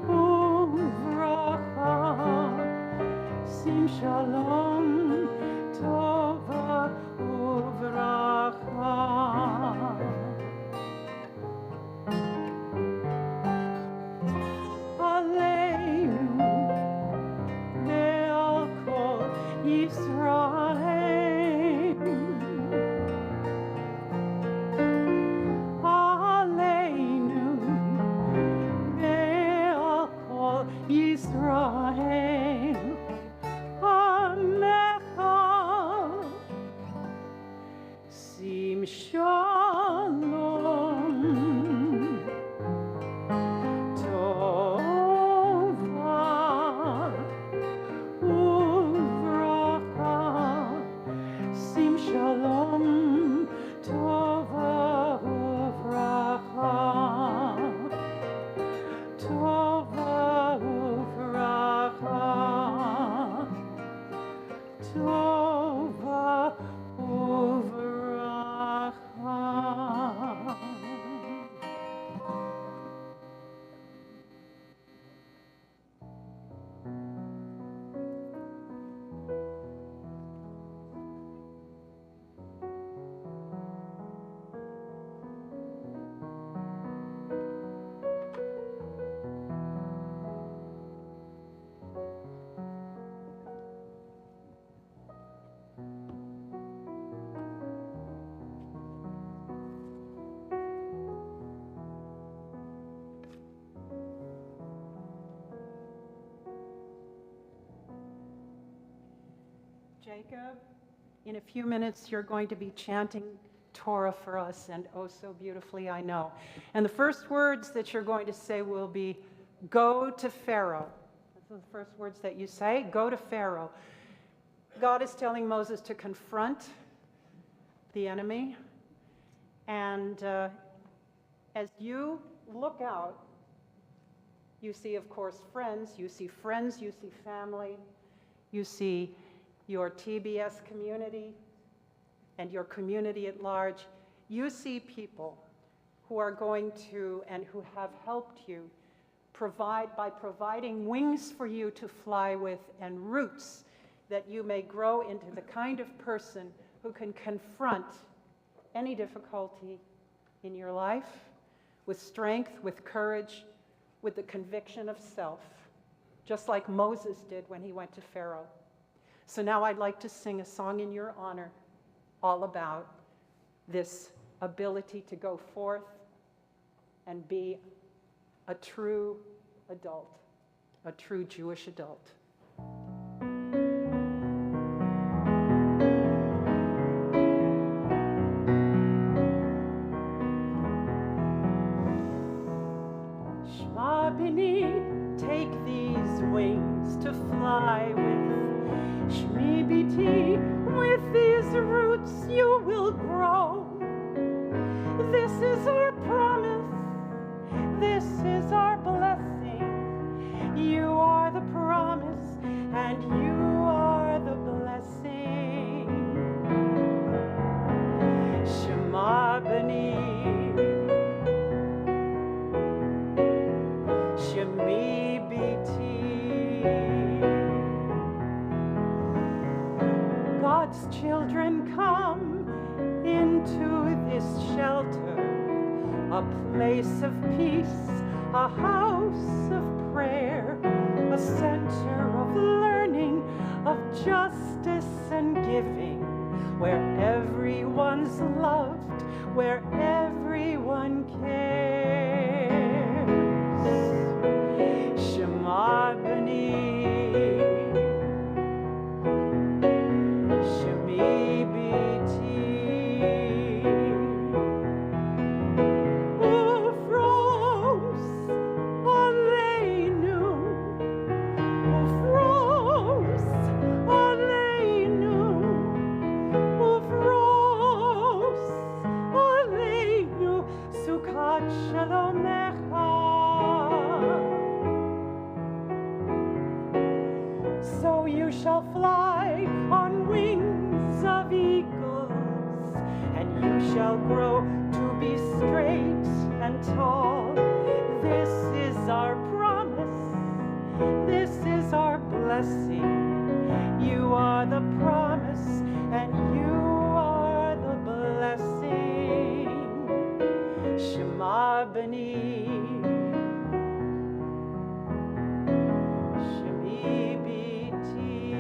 Uvracha Sim Shalom Tova Uvracha Aleinu Ve'al Kol Yisrael Aleinu Ve'al Kol Yisrael Amen Jacob. In a few minutes, you're going to be chanting Torah for us, and oh, so beautifully, I know. And the first words that you're going to say will be, go to Pharaoh. Those are the first words that you say, go to Pharaoh. God is telling Moses to confront the enemy, and as you look out, you see, of course, friends, you see family, you see your TBS community and your community at large. You see people who are going to and who have helped you by providing wings for you to fly with and roots that you may grow into the kind of person who can confront any difficulty in your life with strength, with courage, with the conviction of self, just like Moses did when he went to Pharaoh. So now I'd like to sing a song in your honor all about this ability to go forth and be a true adult, a true Jewish adult. Shema B'ni, take these wings to fly with. Shmi B'ti, with these roots you will grow. This is our promise, this is our blessing. You are the promise, and you are the blessing. Shema B'ni, Shmi B'ti. God's children come into this shelter, a place of peace, a house of prayer, a center of learning, of justice and giving, where everyone's loved, where everyone cares. Shema B'ni, so you shall fly on wings of eagles, and you shall grow to be straight and tall. This is our promise, this is our blessing. You are the promise, and you are the blessing. Shema B'ni, Shmi B'ti,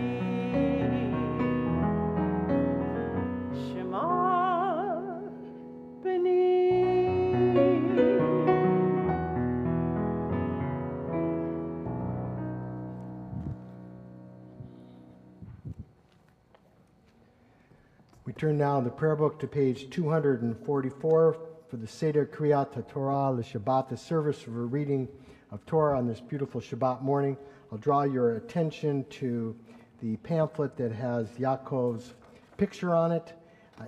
Shema B'ni. We turn now in the prayer book to page 244 for the Seder Kriyat Torah, the Shabbat, the service of a reading of Torah on this beautiful Shabbat morning. I'll draw your attention to the pamphlet that has Yaakov's picture on it.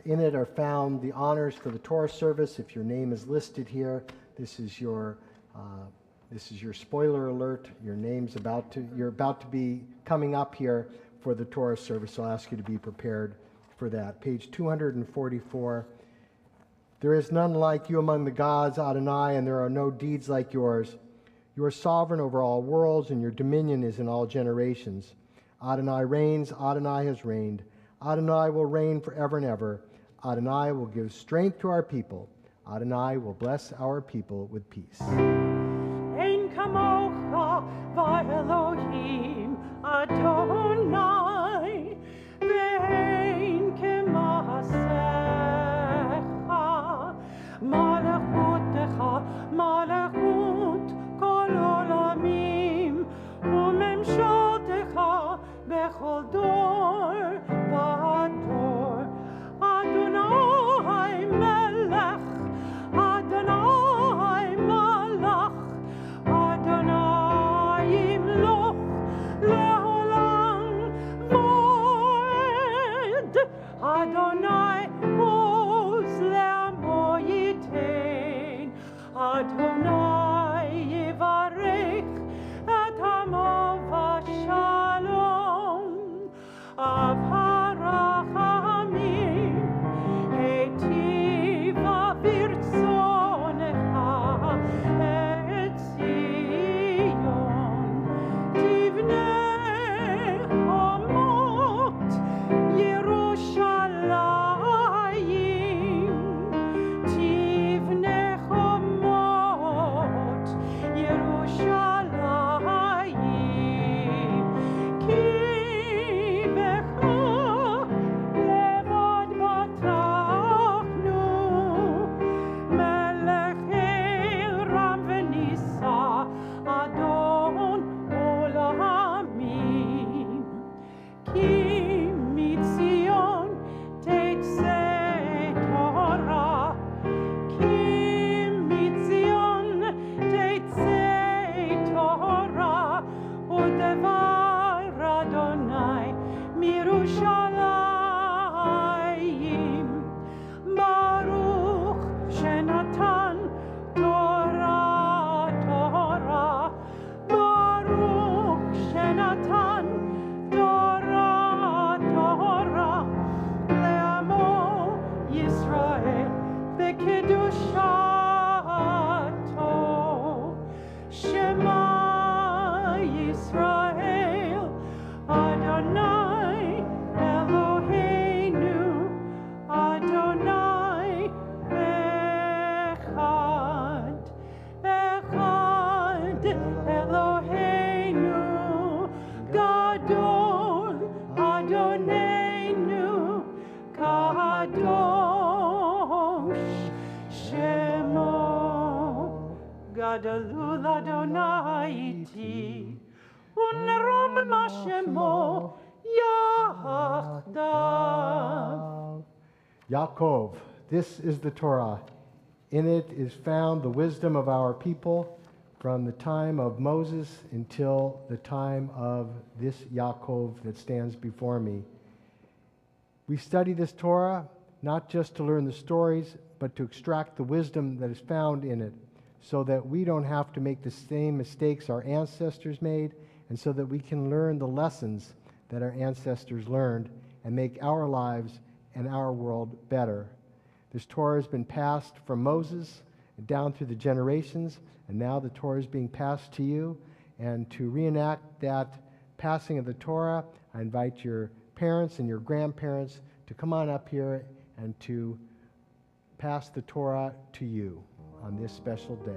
In it are found the honors for the Torah service. If your name is listed here, this is your spoiler alert. Your name's you're about to be coming up here for the Torah service. So I'll ask you to be prepared for that. Page 244. There is none like you among the gods, Adonai, and there are no deeds like yours. You are sovereign over all worlds, and your dominion is in all generations. Adonai reigns, Adonai has reigned. Adonai will reign forever and ever. Adonai will give strength to our people. Adonai will bless our people with peace. Ein kamocha v'Elohim Adonai, ve'ein kema'asecha, malachutecha malachut kol olamim, u'memshaltecha bechol dor Adonai oz le'amo yitein. Adonai yivarech et amo v'shalom. Av harachamim heitiva v'irtzonecha et Zion. Tivnei hamot Yerushalayim. Tivnei hamot Yerushalayim. Ki becha levad batachnu. Melech el ram v'nisa Adon olamim. Ki mitzion teitzei Torah. Ki mitzion teitzei Torah. Udevar Adonai mirushalayim. Baruch shenatan Torah, Torah. Baruch shenatan Torah, Torah. Le'amo Yisrael b'kedushato. Shema Yisrael Adonai Eloheinu Adonai Echad. Echad Eloheinu Gadol Adonenu Kadosh Shemo. Gadolul Adonai iti unerom mashemo yachdav. Yaakov, this is the Torah. In it is found the wisdom of our people from the time of Moses until the time of this Yaakov that stands before me. We study this Torah not just to learn the stories, but to extract the wisdom that is found in it, so that we don't have to make the same mistakes our ancestors made, and so that we can learn the lessons that our ancestors learned and make our lives and our world better. This Torah has been passed from Moses down through the generations, and now the Torah is being passed to you. And to reenact that passing of the Torah, I invite your parents and your grandparents to come on up here and to pass the Torah to you on this special day.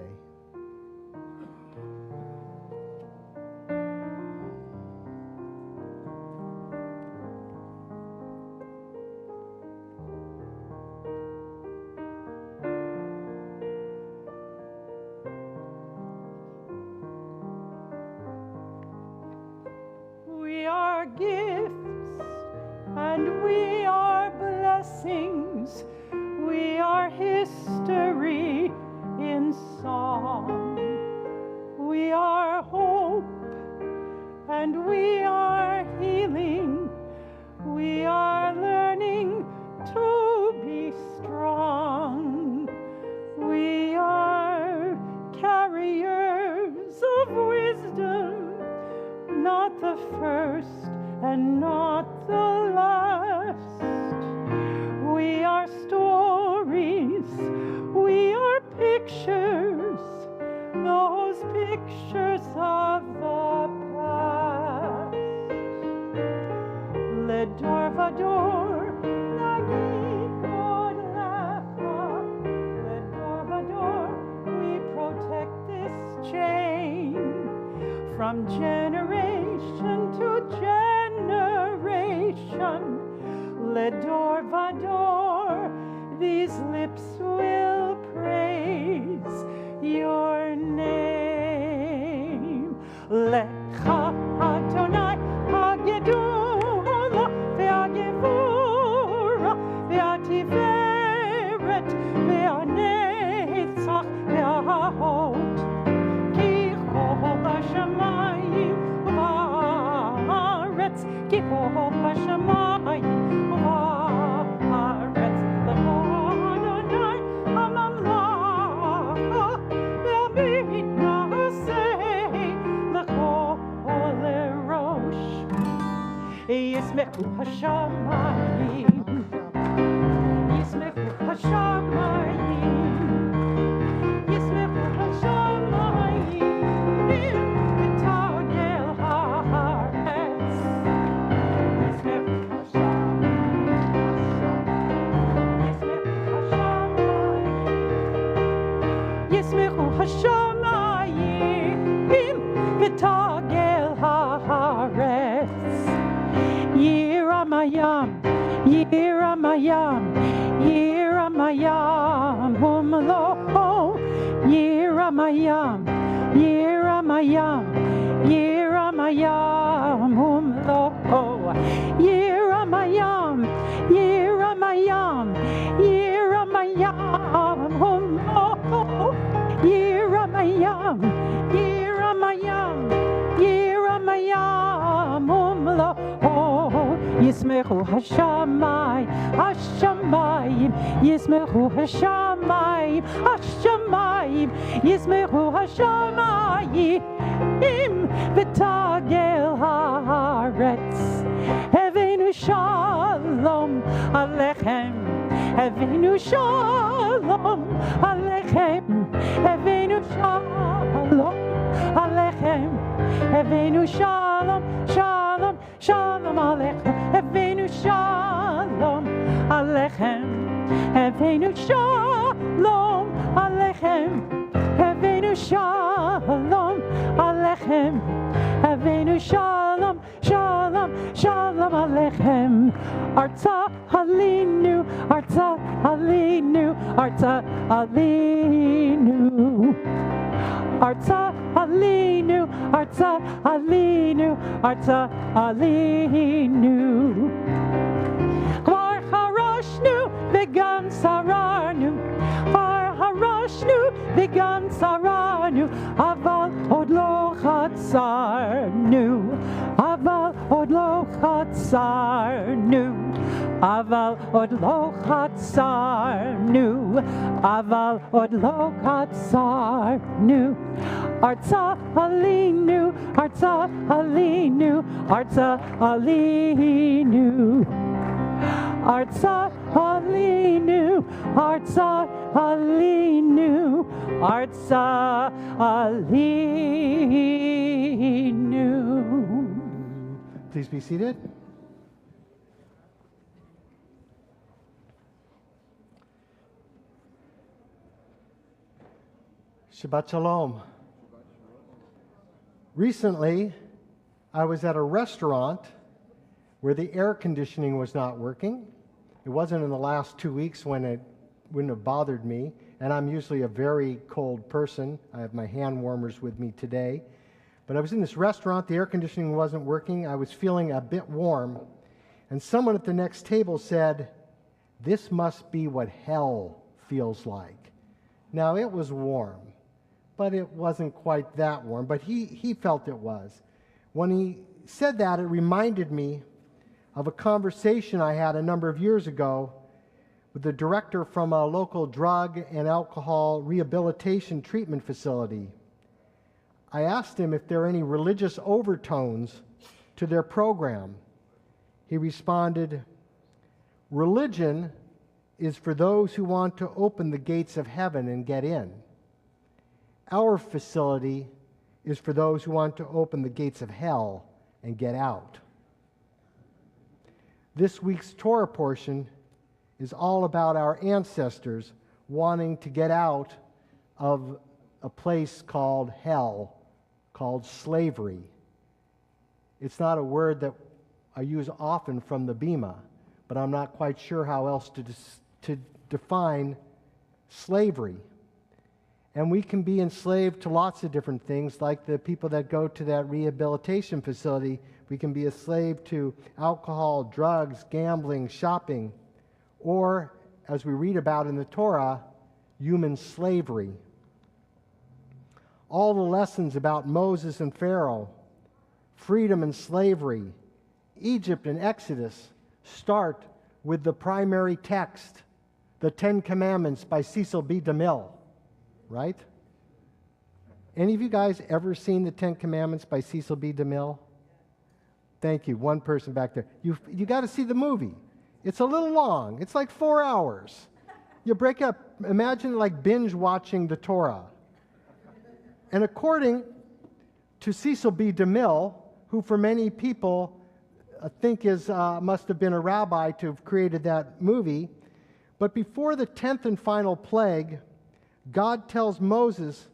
We are gifts and we are blessings. We are history in song. We are hope and we are healing. We are learning to be strong. We are carriers of wisdom, not the first and not the last. We are stories, we are pictures, those pictures of the past. Ledor vador, nagid od lecha. Ledor vador, we protect this chain from generation to generation. Ledor vador, these lips will praise your name. Lecha Adonai hagedula ve'agevura ve'ativeret ve'anetzach ve'ahod. Ki chol b'shamayim u'ba'aretz, ki chol b'shamayim ישמחו השמיים, ישמחו השמיים, ישמחו השמיים, ותגל הארץ. ישמחו השמיים, ישמחו השמיים, ותגל הארץ. Yiramayam, Yiramayam, Yiramayam, Humlo, Yiramayam, Yiramayam, Yiramayam, Humlo, Yiramayam, Yiramayam, Yiramayam, Humlo, Yiramayam, Yiramayam, Yiramayam, Humlo. ישמחו השמיים, השמיים, ישמחו השמיים, השמיים, ישמחו השמיים, ותגל הארץ. הבאנו שלום עליכם, הבאנו שלום עליכם, הבאנו שלום עליכם, הבאנו שלום, שלום, שלום עליכם, הבאנו שלום עליכם, הבאנו שלום עליכם, הבאנו שלום עליכם, הבאנו שלום, שלום, שלום עליכם. ארצה עלינו, ארצה עלינו, ארצה עלינו. ארצה עלינו, ארצה עלינו, ארצה עלינו. כבר חרשנו וגם שררנו, כבר חרשנו וגם שררנו, אבל עוד לא חצרנו, אבל עוד לא חצרנו, אבל עוד לא חצרנו, אבל עוד לא חצרנו. ארצה עלינו, ארצה עלינו, ארצה עלינו. ארצה עלינו, ארצה עלינו, ארצה עלינו. Please be seated. Shabbat Shalom. Recently, I was at a restaurant where the air conditioning was not working. It wasn't in the last 2 weeks when it wouldn't have bothered me, and I'm usually a very cold person. I have my hand warmers with me today. But I was in this restaurant, the air conditioning wasn't working, I was feeling a bit warm, and someone at the next table said, "This must be what hell feels like." Now, it was warm, but it wasn't quite that warm, but he felt it was. When he said that, it reminded me of a conversation I had a number of years ago with the director from a local drug and alcohol rehabilitation treatment facility. I asked him if there are any religious overtones to their program. He responded, "Religion is for those who want to open the gates of heaven and get in. Our facility is for those who want to open the gates of hell and get out." This week's Torah portion is all about our ancestors wanting to get out of a place called hell, called slavery. It's not a word that I use often from the Bema, but I'm not quite sure how else to define slavery. And we can be enslaved to lots of different things, like the people that go to that rehabilitation facility. We can be a slave to alcohol, drugs, gambling, shopping, or, as we read about in the Torah, human slavery. All the lessons about Moses and Pharaoh, freedom and slavery, Egypt and Exodus start with the primary text, the Ten Commandments by Cecil B. DeMille, right? Any of you guys ever seen the Ten Commandments by Cecil B. DeMille? Thank you. One person back there. You got to see the movie. It's a little long. It's like 4 hours. You break up. Imagine like binge watching the Torah. And according to Cecil B. DeMille, who for many people think must have been a rabbi to have created that movie, but before the 10th and final plague, God tells Moses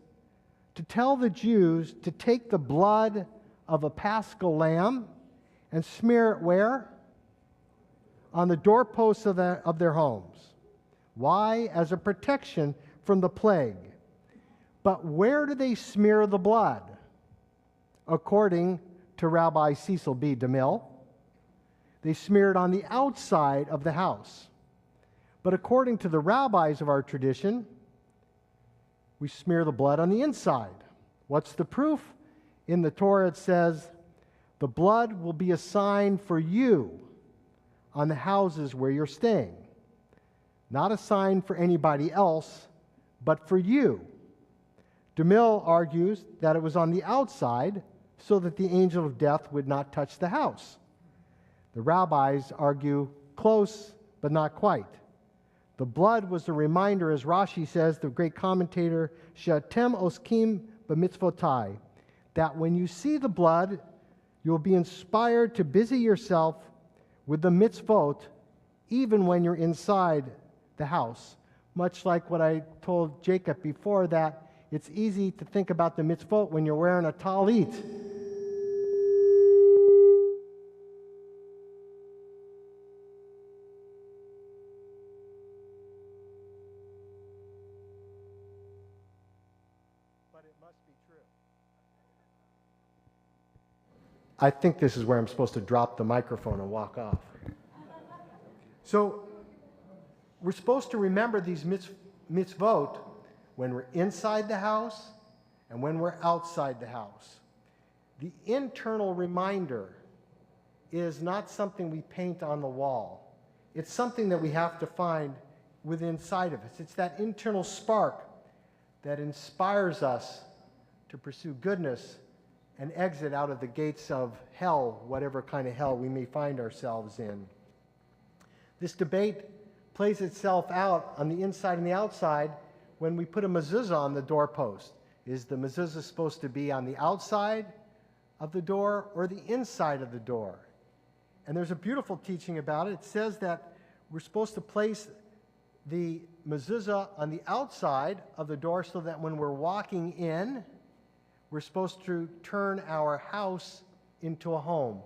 to tell the Jews to take the blood of a paschal lamb and smear it where? On the doorposts of their homes. Why? As a protection from the plague. But where do they smear the blood? According to Rabbi Cecil B. DeMille, they smear it on the outside of the house. But according to the rabbis of our tradition, we smear the blood on the inside. What's the proof? In the Torah it says, the blood will be a sign for you on the houses where you're staying. Not a sign for anybody else, but for you. DeMille argues that it was on the outside so that the angel of death would not touch the house. The rabbis argue close, but not quite. The blood was a reminder, as Rashi says, the great commentator, She'atem oskim b'mitzvotai, that when you see the blood, you'll be inspired to busy yourself with the mitzvot, even when you're inside the house. Much like what I told Jacob before, that it's easy to think about the mitzvot when you're wearing a talit. But it must be true. I think this is where I'm supposed to drop the microphone and walk off. So we're supposed to remember these mitzvot when we're inside the house and when we're outside the house. The internal reminder is not something we paint on the wall. It's something that we have to find within inside of us. It's that internal spark that inspires us to pursue goodness and exit out of the gates of hell, whatever kind of hell we may find ourselves in. This debate plays itself out on the inside and the outside when we put a mezuzah on the doorpost. Is the mezuzah supposed to be on the outside of the door or the inside of the door? And there's a beautiful teaching about it. It says that we're supposed to place the mezuzah on the outside of the door so that when we're walking in, we're supposed to turn our house into a home.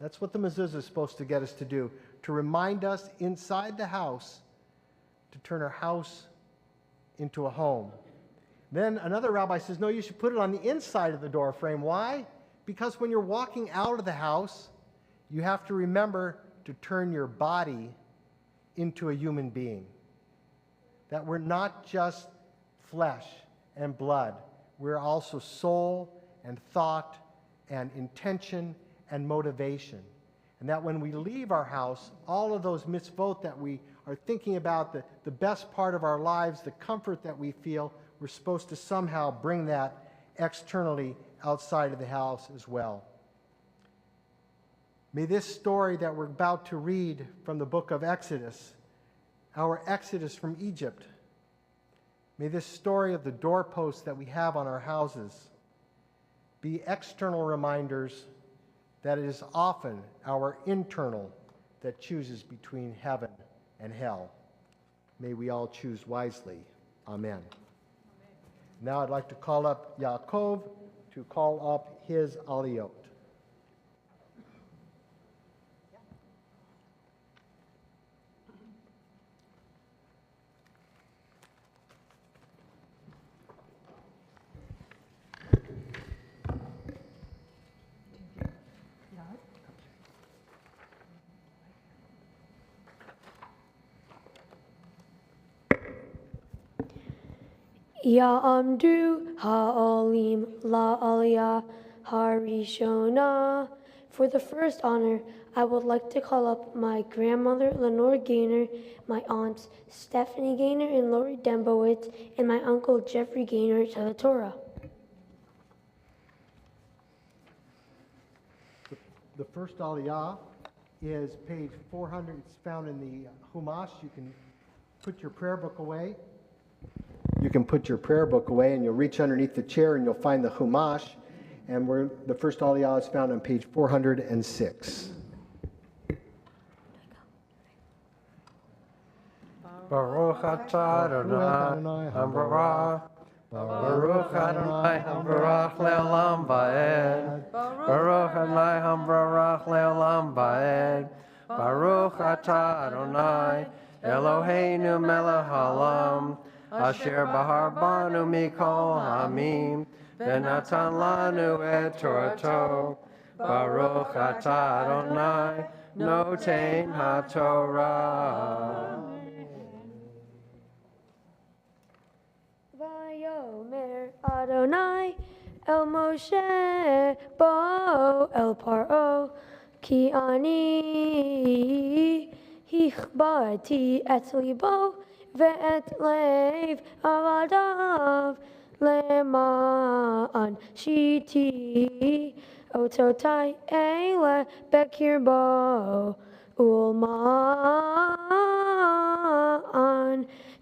That's what the mezuzah is supposed to get us to do, to remind us inside the house to turn our house into a home. Then another rabbi says, no, you should put it on the inside of the door frame. Why? Because when you're walking out of the house, you have to remember to turn your body into a human being. That we're not just flesh and blood. We're also soul and thought and intention and motivation. And that when we leave our house, all of those mitzvot that we are thinking about, the best part of our lives, the comfort that we feel, we're supposed to somehow bring that externally outside of the house as well. May this story that we're about to read from the book of Exodus, our exodus from Egypt, may this story of the doorposts that we have on our houses be external reminders that it is often our internal that chooses between heaven and hell. May we all choose wisely. Amen. Now I'd like to call up Yaakov to call up his aliyot. Ya'amdu ha'olim la'aliyah harishona. For the first honor, I would like to call up my grandmother, Lenore Gaynor, my aunts, Stephanie Gaynor and Lori Dembowitz, and my uncle, Jeffrey Gaynor, to the Torah. The first aliyah is page 400. It's found in the Humash. You can put your prayer book away. You can put your prayer book away, and you'll reach underneath the chair, and you'll find the Humash. And the first aliyah is found on page 406. Baruch atah Adonai Hambarach. Baruch Adonai Hambarach le'olam va'ed. Baruch Adonai Hambarach le'olam va'ed. Baruch atah Adonai Eloheinu melech haolam. Asher bahar banu mikol hamim. V'natan lanu et Torato. Baruch atah Adonai noten haTorah. Vayomer Adonai El Moshe Bo El Paro Ki ani hichbati et libo ve'et lev avadav le'ma'an shiti ototai ele bekirbo ulma'an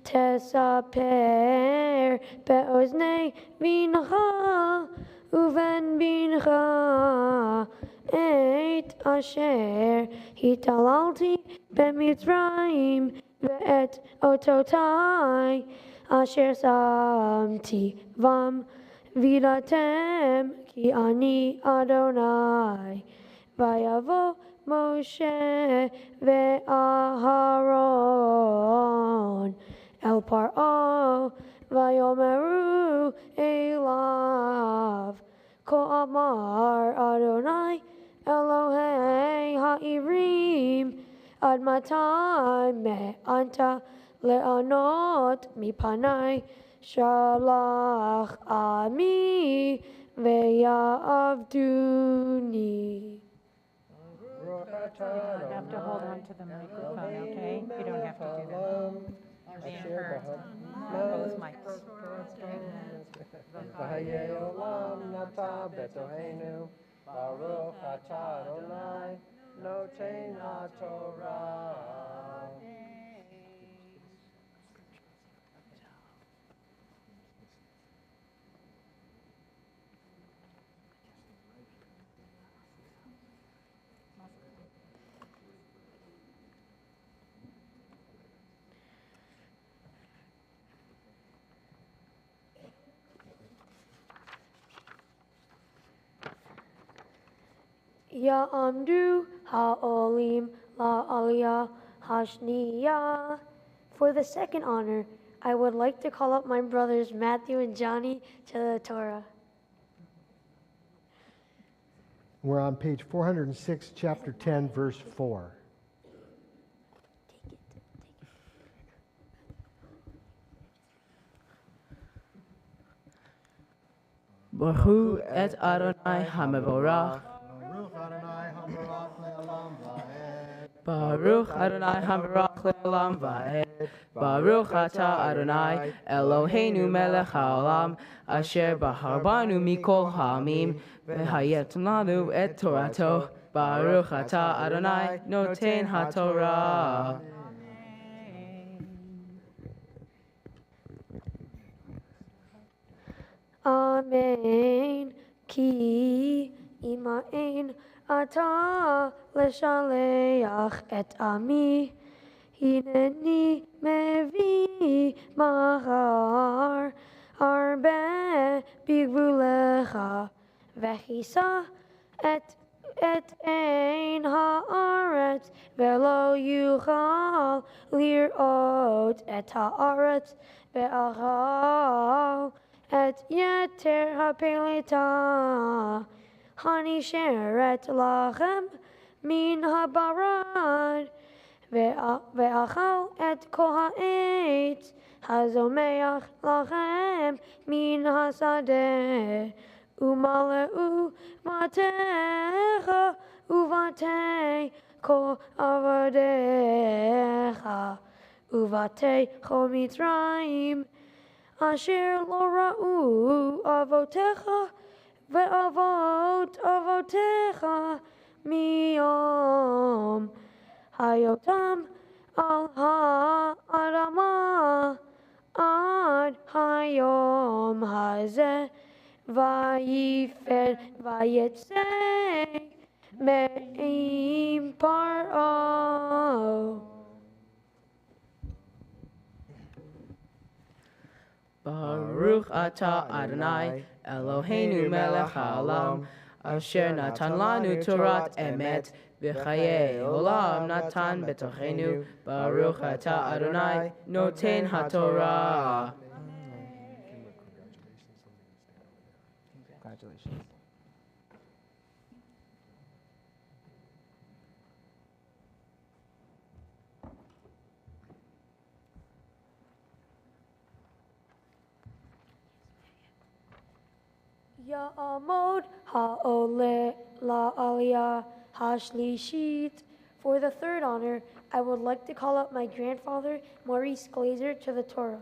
tesaper be'oznei bincha uven bincha et asher hitalalti b'mitzrayim ve'et ototai asher samti vam vidatem ki ani Adonai vayavo Moshe ve'Aharon El Paro vayomeru elav Ko amar Adonai Elohei ha'ivrim ad matai me'anta le'anot mipanai shalach ami ve'ya'avduni. You don't have to hold on to the microphone, okay? You don't have to do that. You're being heard. Both mics. Baruch atah Adonai noten haTorah. Ya'amdu ha'olim la'aliyah hashniya. For the second honor, I would like to call up my brothers Matthew and Johnny to the Torah. We're on page 406, chapter 10, verse 4. Baruch et Adonai HaMevorach. Baruch Adonai HaMevorach le'olam va'ed. Baruch atah Adonai Eloheinu melech haolam. Asher bahar banu mikol ha'amim. V'hayet lanu et Torato. Baruch atah Adonai noten haTorah. Amen. Ki imaen ata leshaleach et ami. Hineni mevi mahar arbe bigvulecha vechisa et ein haaretz velo yuchal lirot et haaretz ve'achal et yeter hapelita hani sheret lachem min habarad ve'achal et kol ha'etz hazomeach lachem min hasadeh umaleu matecha uvate kol avadecha uvate chol mitzrayim asher lo ra'u avotecha ve'avot avotecha miyom hayotam al ha'adama ad hayom hazeh vayifer vayetzeh me'im paro. Baruch atah Adonai Eloheinu melech haolam asher natan lanu Torat emet v'chayei olam natan betochenu. Baruch atah Adonai noten haTorah. Congratulations. Ya'amod ha'oleh la'aliyah ha'shlishit. For the third honor, I would like to call up my grandfather, Maurice Glazer, to the Torah.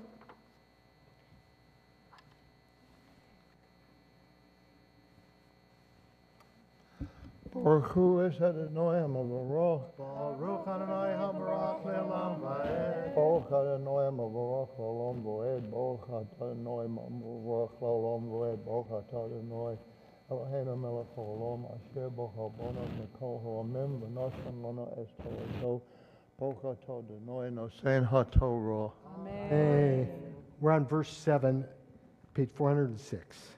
Baruch Hu es Adonai HaMavarach. Baruch Adonai HaBarak Le'olam Va'ed. Baruch Adonai HaMavarach Le'olam Va'ed. Baruch Adonai HaMavarach Le'olam Va'ed. Baruch Adonai Eloheinu melech haolam asher bo ha'bono mikol ha'amim v'nosan lana es Torato. Baruch Adonai nosein haTorah. Hey, we're on verse 7, page 406.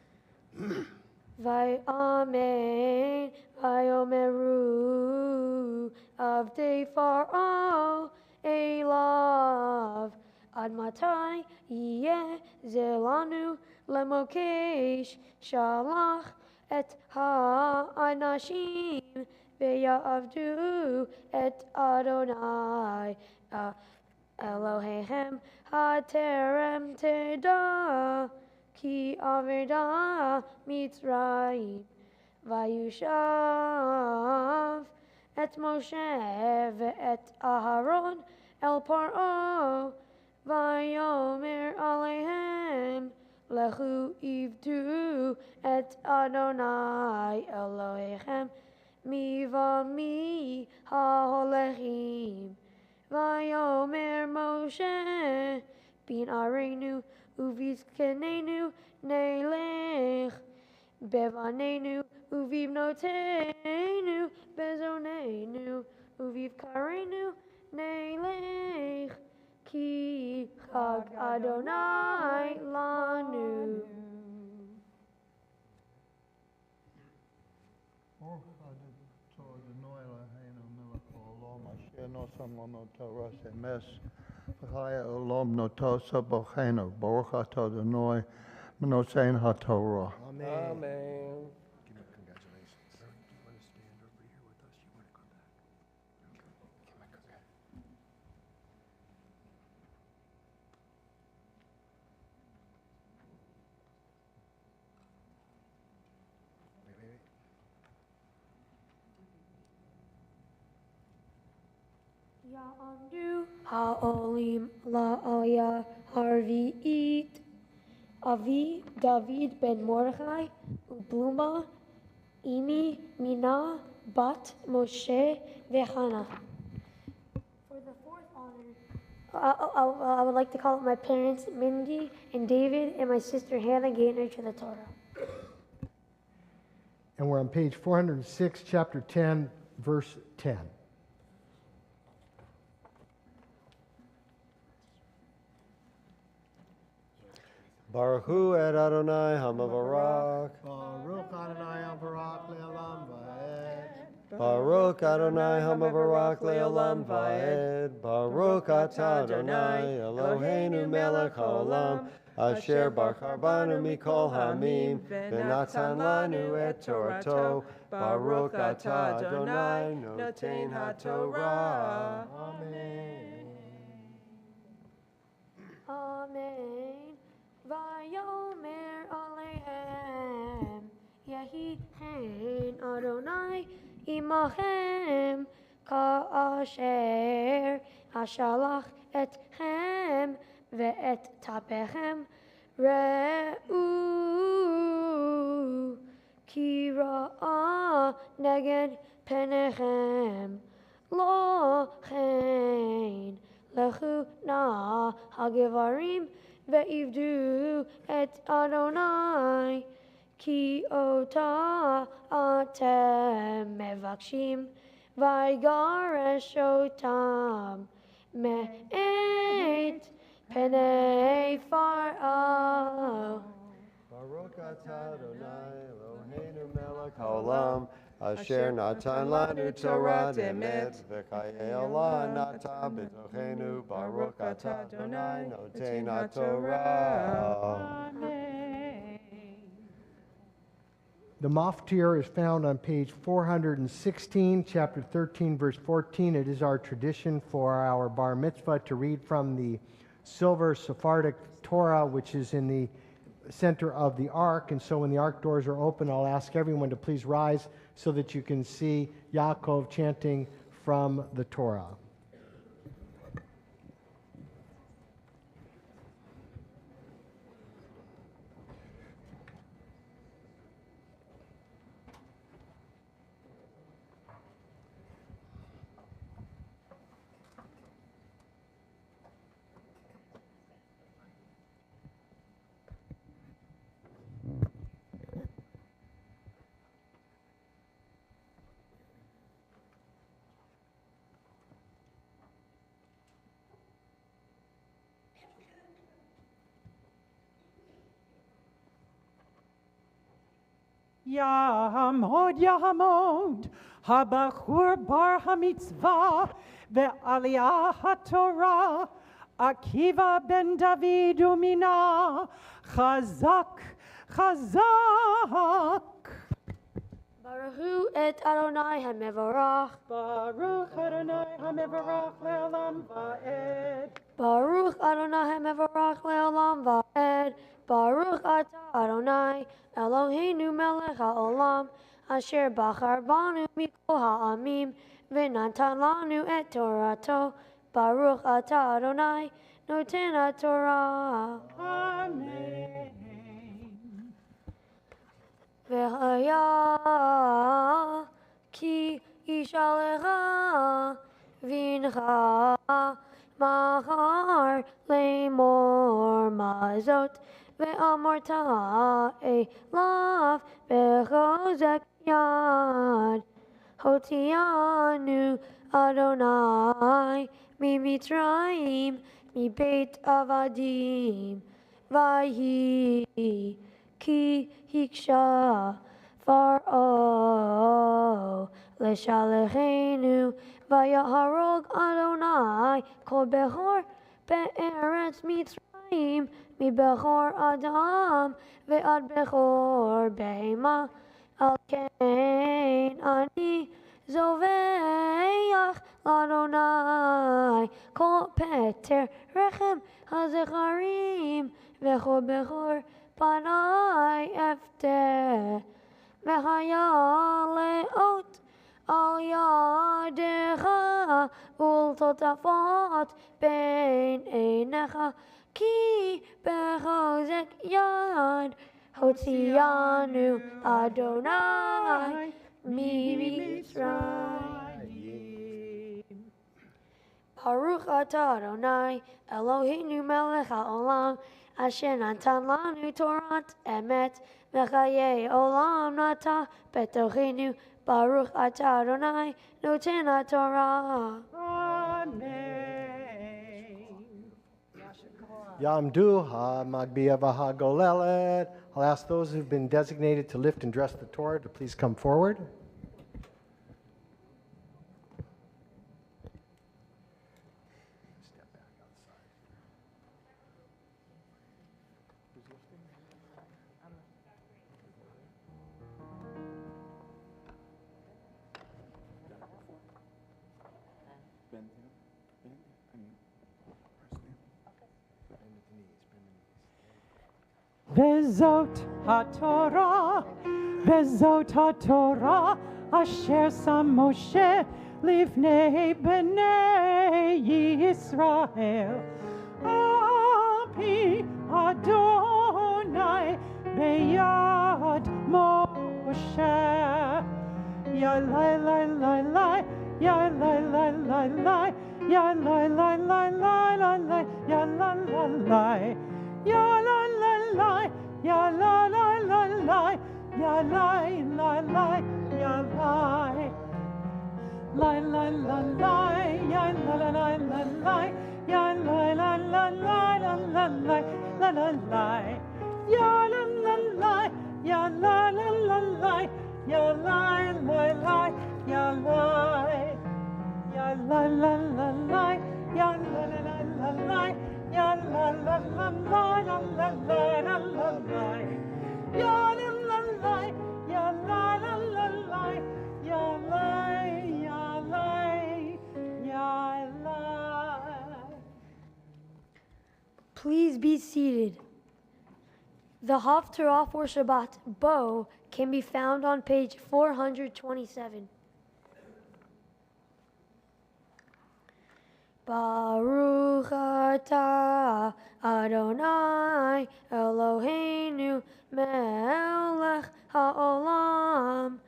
Va'amen, va'yomeru, avdei Pharaoh, elav, ad matai yeh zelanu lemokesh, shalach et ha'anashim, ve'yavdu et Adonai, Eloheihem, haterem teda, Ki aveda Mitzrayim, vayushav et Moshe ve'et Aharon el Paro, vayomer alehem, lechu ivdu et Adonai Elohechem, mi v'mi ha'olechim, vayomer Moshe, bin arenu, Uvizkenenu nelech, bevanenu uvivnotenu, bezonenu uvivkarenu nelech, ki chag Adonai lanu. Baruch Adonai Eloheinu melech haolam asher nosan lana Torah emes. V'chayei olam notosa bochenu. Baruch atah Adonai nosein haTorah. Amen. Give me congratulations. Do you want to stand over here with us? You want to go back? Okay. Give me Wait. Ya'amdu ha'olim la'aliyah harvi'it, Avi David ben Mordechai, Ubluma, Imi Mina bat Moshe v'Hana. For the fourth honor, I would like to call up my parents, Mindy and David, and my sister Hannah Gaynor to the Torah. And we're on page 406, chapter 10, verse 10. Baruch Hu et Adonai HaMavarach. Baruch Adonai HaBarak Le'olam Va'ed. Baruch Adonai HaMavarach Le'olam Va'ed. Baruch atah Adonai Eloheinu melech haolam asher bachar banu mikol hamim v'natan lanu et Torato. Baruch atah Adonai noten haTorah. Amen. Amen. Vayomer alehem, Yehi hen Adonai imachem, ka'asher ashalach etchem ve'et tapechem, re'u ki ra'a neged Penechem Lochein Lechu Na Hagevarim Ve'ivdu et Adonai Ki ota atem mevakshim Vaigaresh otam me'et Penei Far'ah Baruch atah Adonai Eloheinu melech haolam asher natan lanu Torah emet v'chayei olam nata b'tochenu Baruch atah Adonai noten haTorah. The maftir is found on page 416, chapter 13, verse 14. It is our tradition for our bar mitzvah to read from the silver Sephardic Torah, which is in the center of the ark. And so when the ark doors are open, I'll ask everyone to please rise so that you can see Yaakov chanting from the Torah. Yahamod, Habachur bar hamitzvah, ve'aliyah haTorah, Akiva ben David umina, Chazak, Chazak. Baruchu et Adonai HaMevorach Baruch Adonai HaMevorach le'olam va'ed. Baruch Adonai HaMevorach le'olam va'ed Baruch atah Adonai Eloheinu melech ha'olam Asher bachar banu mikol ha'amim V'natan lanu et Torato Baruch atah Adonai Noten HaTorah Amen. V'haya ki yishalecha vincha mahar lemor mazot ve'amorta elav bechozek yad hotianu Adonai mi Mitzrayim mi beit avadim vayi ki hiksha Faro leshalechenu vayaharog Adonai kol bechor be'eretz Mitzrayim mi bechor Adam ve'ad bechor behema al kein ani zoveach l'Adonai kol peter rechem hazecharim vechor bechor Panai efte v'haya leot al yadecha ultotafot bein einecha ki bechozek yad hotianu Adonai mi Mitzrayim. Baruch atah Adonai Eloheinu melech ha'olam Asher natan lanu Torat emet v'chayei olam nata betochenu Baruch atah Adonai noten HaTorah. Amen. Yamdu ha-magbiya v'ha-golelet. I'll ask those who've been designated to lift and dress the Torah to please come forward. Vezot HaTorah, asher sam Moshe livnei bnei Yisrael. Api Adonai beyad Moshe, ya lie, lie, lie, lie, ya lie, lie, lie, lie, ya lie, lie, lie, lie, lie, lie, ya lie, lie, lie, ya lie, lie, lie, ya lie, lie, lie, lie, ya lie, lie, lie, ya lie. Lie, lie, lie, lie, ya lie, lie, lie, lie, ya lie, lie, lie, lie, lie, lie, lie, lie, lie, ya lie, lie, lie, ya lie, lie, lie, lie, ya lie, lie, lie, ya lie, ya lie, lie, lie, lie, ya lie, lie, lie, lie, ya lie, lie, lie, lie, lie, lie, lie, lie, ya lie, lie, lie, ya lie, lie, lie, lie, ya lie, ya lie, ya lie. Please be seated. The Haftarah for Shabbat, Bo, can be found on page 427. Baruch atah Adonai Eloheinu melech haolam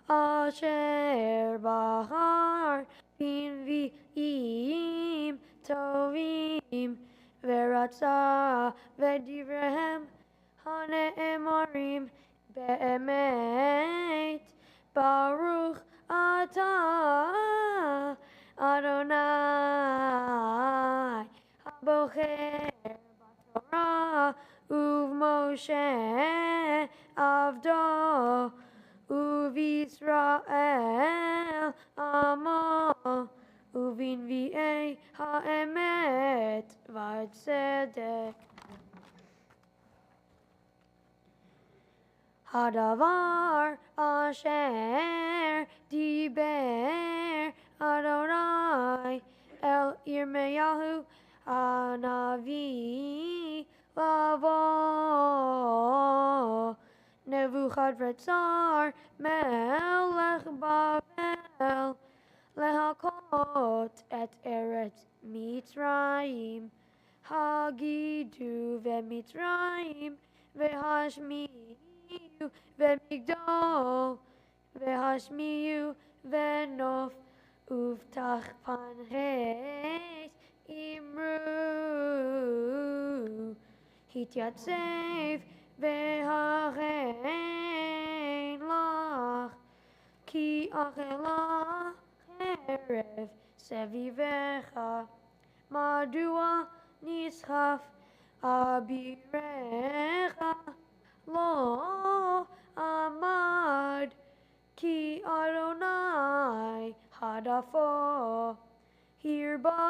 asher bahar b'nvi'im tovim v'ratzah v'divrehem hane'emarim be'emet Baruch atah Adonai habocher b'Torah u'v'Moshe avdo u'v'Yisrael amo u'v'nvi'ei ha'emet v'tzedek. Hadavar asher diber Adonai el Yirmeyahu hanavi lavo Nebuchadnezzar melech Babel lehakot et Eretz Mitzrayim hagidu ve'Mitzrayim ve'hashmiyu ve'migdol ve'hashmiyu ve'nof Uftach panches imru Hityatzev ve'harein lach Ki achela cherev sevivecha Madua nischaf abirecha Lo amad Ki Adonai hadafo hirba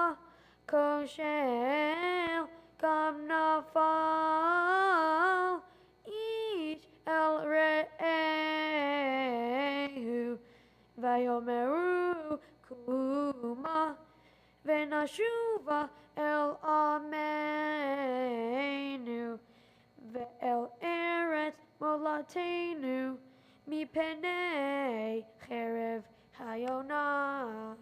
koshel gam nafal ish el re'ehu vayomeru kuma venashuva el amenu ve'el eretz molatenu Mipenei cherev hayonah.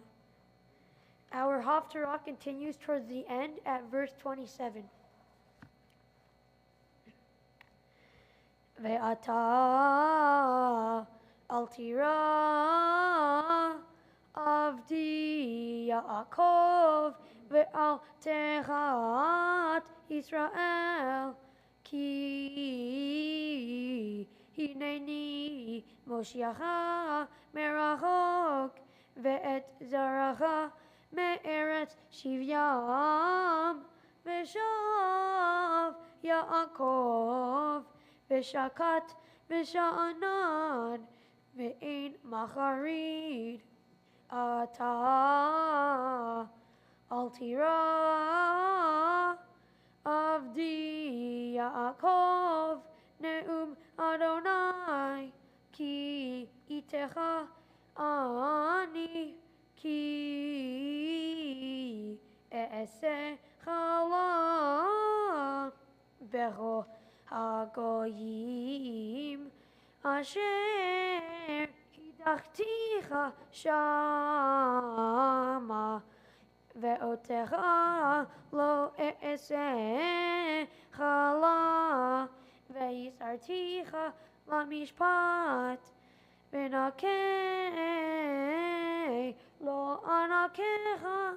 Our Haftarah continues towards the end at verse 27. Ve'ata al tira avdi Yaakov ve'al techat Israel ki Hineni Moshiacha merachok ve'et zaracha me'eretz shivyam ve'shav Yaakov ve'shakat ve'sha'anan ve'ein macharid ata al tira avdi Yaakov Neum Adonai ki itecha ani ki e'ese chala becho hagoyim asher hidachticha shama ve'otecha lo e'ese chala Ve'yisarticha lamishpat v'nakei lo anakecha.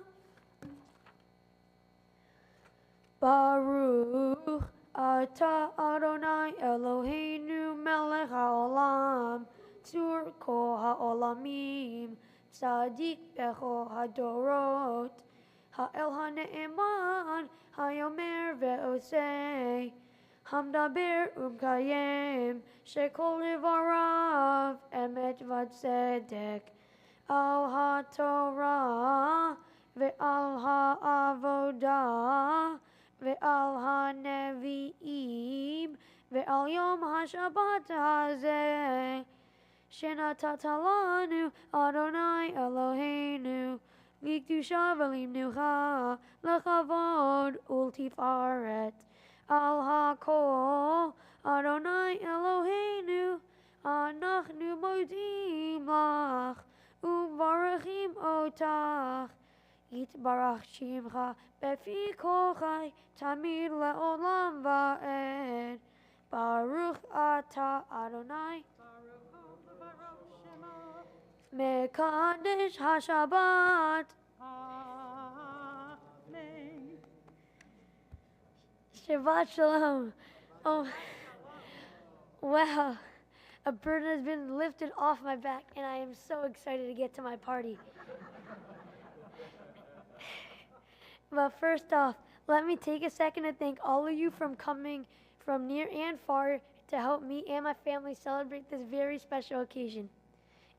Baruch Ata Adonai Eloheinu melech haolam, tzur kol haolamim, tzadik bechol hadorot, ha'el ha'ne'eman, ha'yomer ve'osei, hamdaber umkayem, shekol livarav, emet v'tzedek, al ha'torah, ve'al ha'avodah, ve'al ha'nevi'im, ve'al yom ha'shabbat hazeh, shenatata lanu Adonai Eloheinu, likdusha v'limnucha, lechavod ultifaret, al ha'kol Adonai Eloheinu, anachnu modim lach, u'varachim otach, yitbarach shimcha befi kol chai, tamid le'olam va'ed. Baruch Ata Adonai Mekadesh HaShabbat. Amen. Shabbat Shalom. Oh, wow. A burden has been lifted off my back, and I am so excited to get to my party. But first off, let me take a second to thank all of you for coming from near and far to help me and my family celebrate this very special occasion.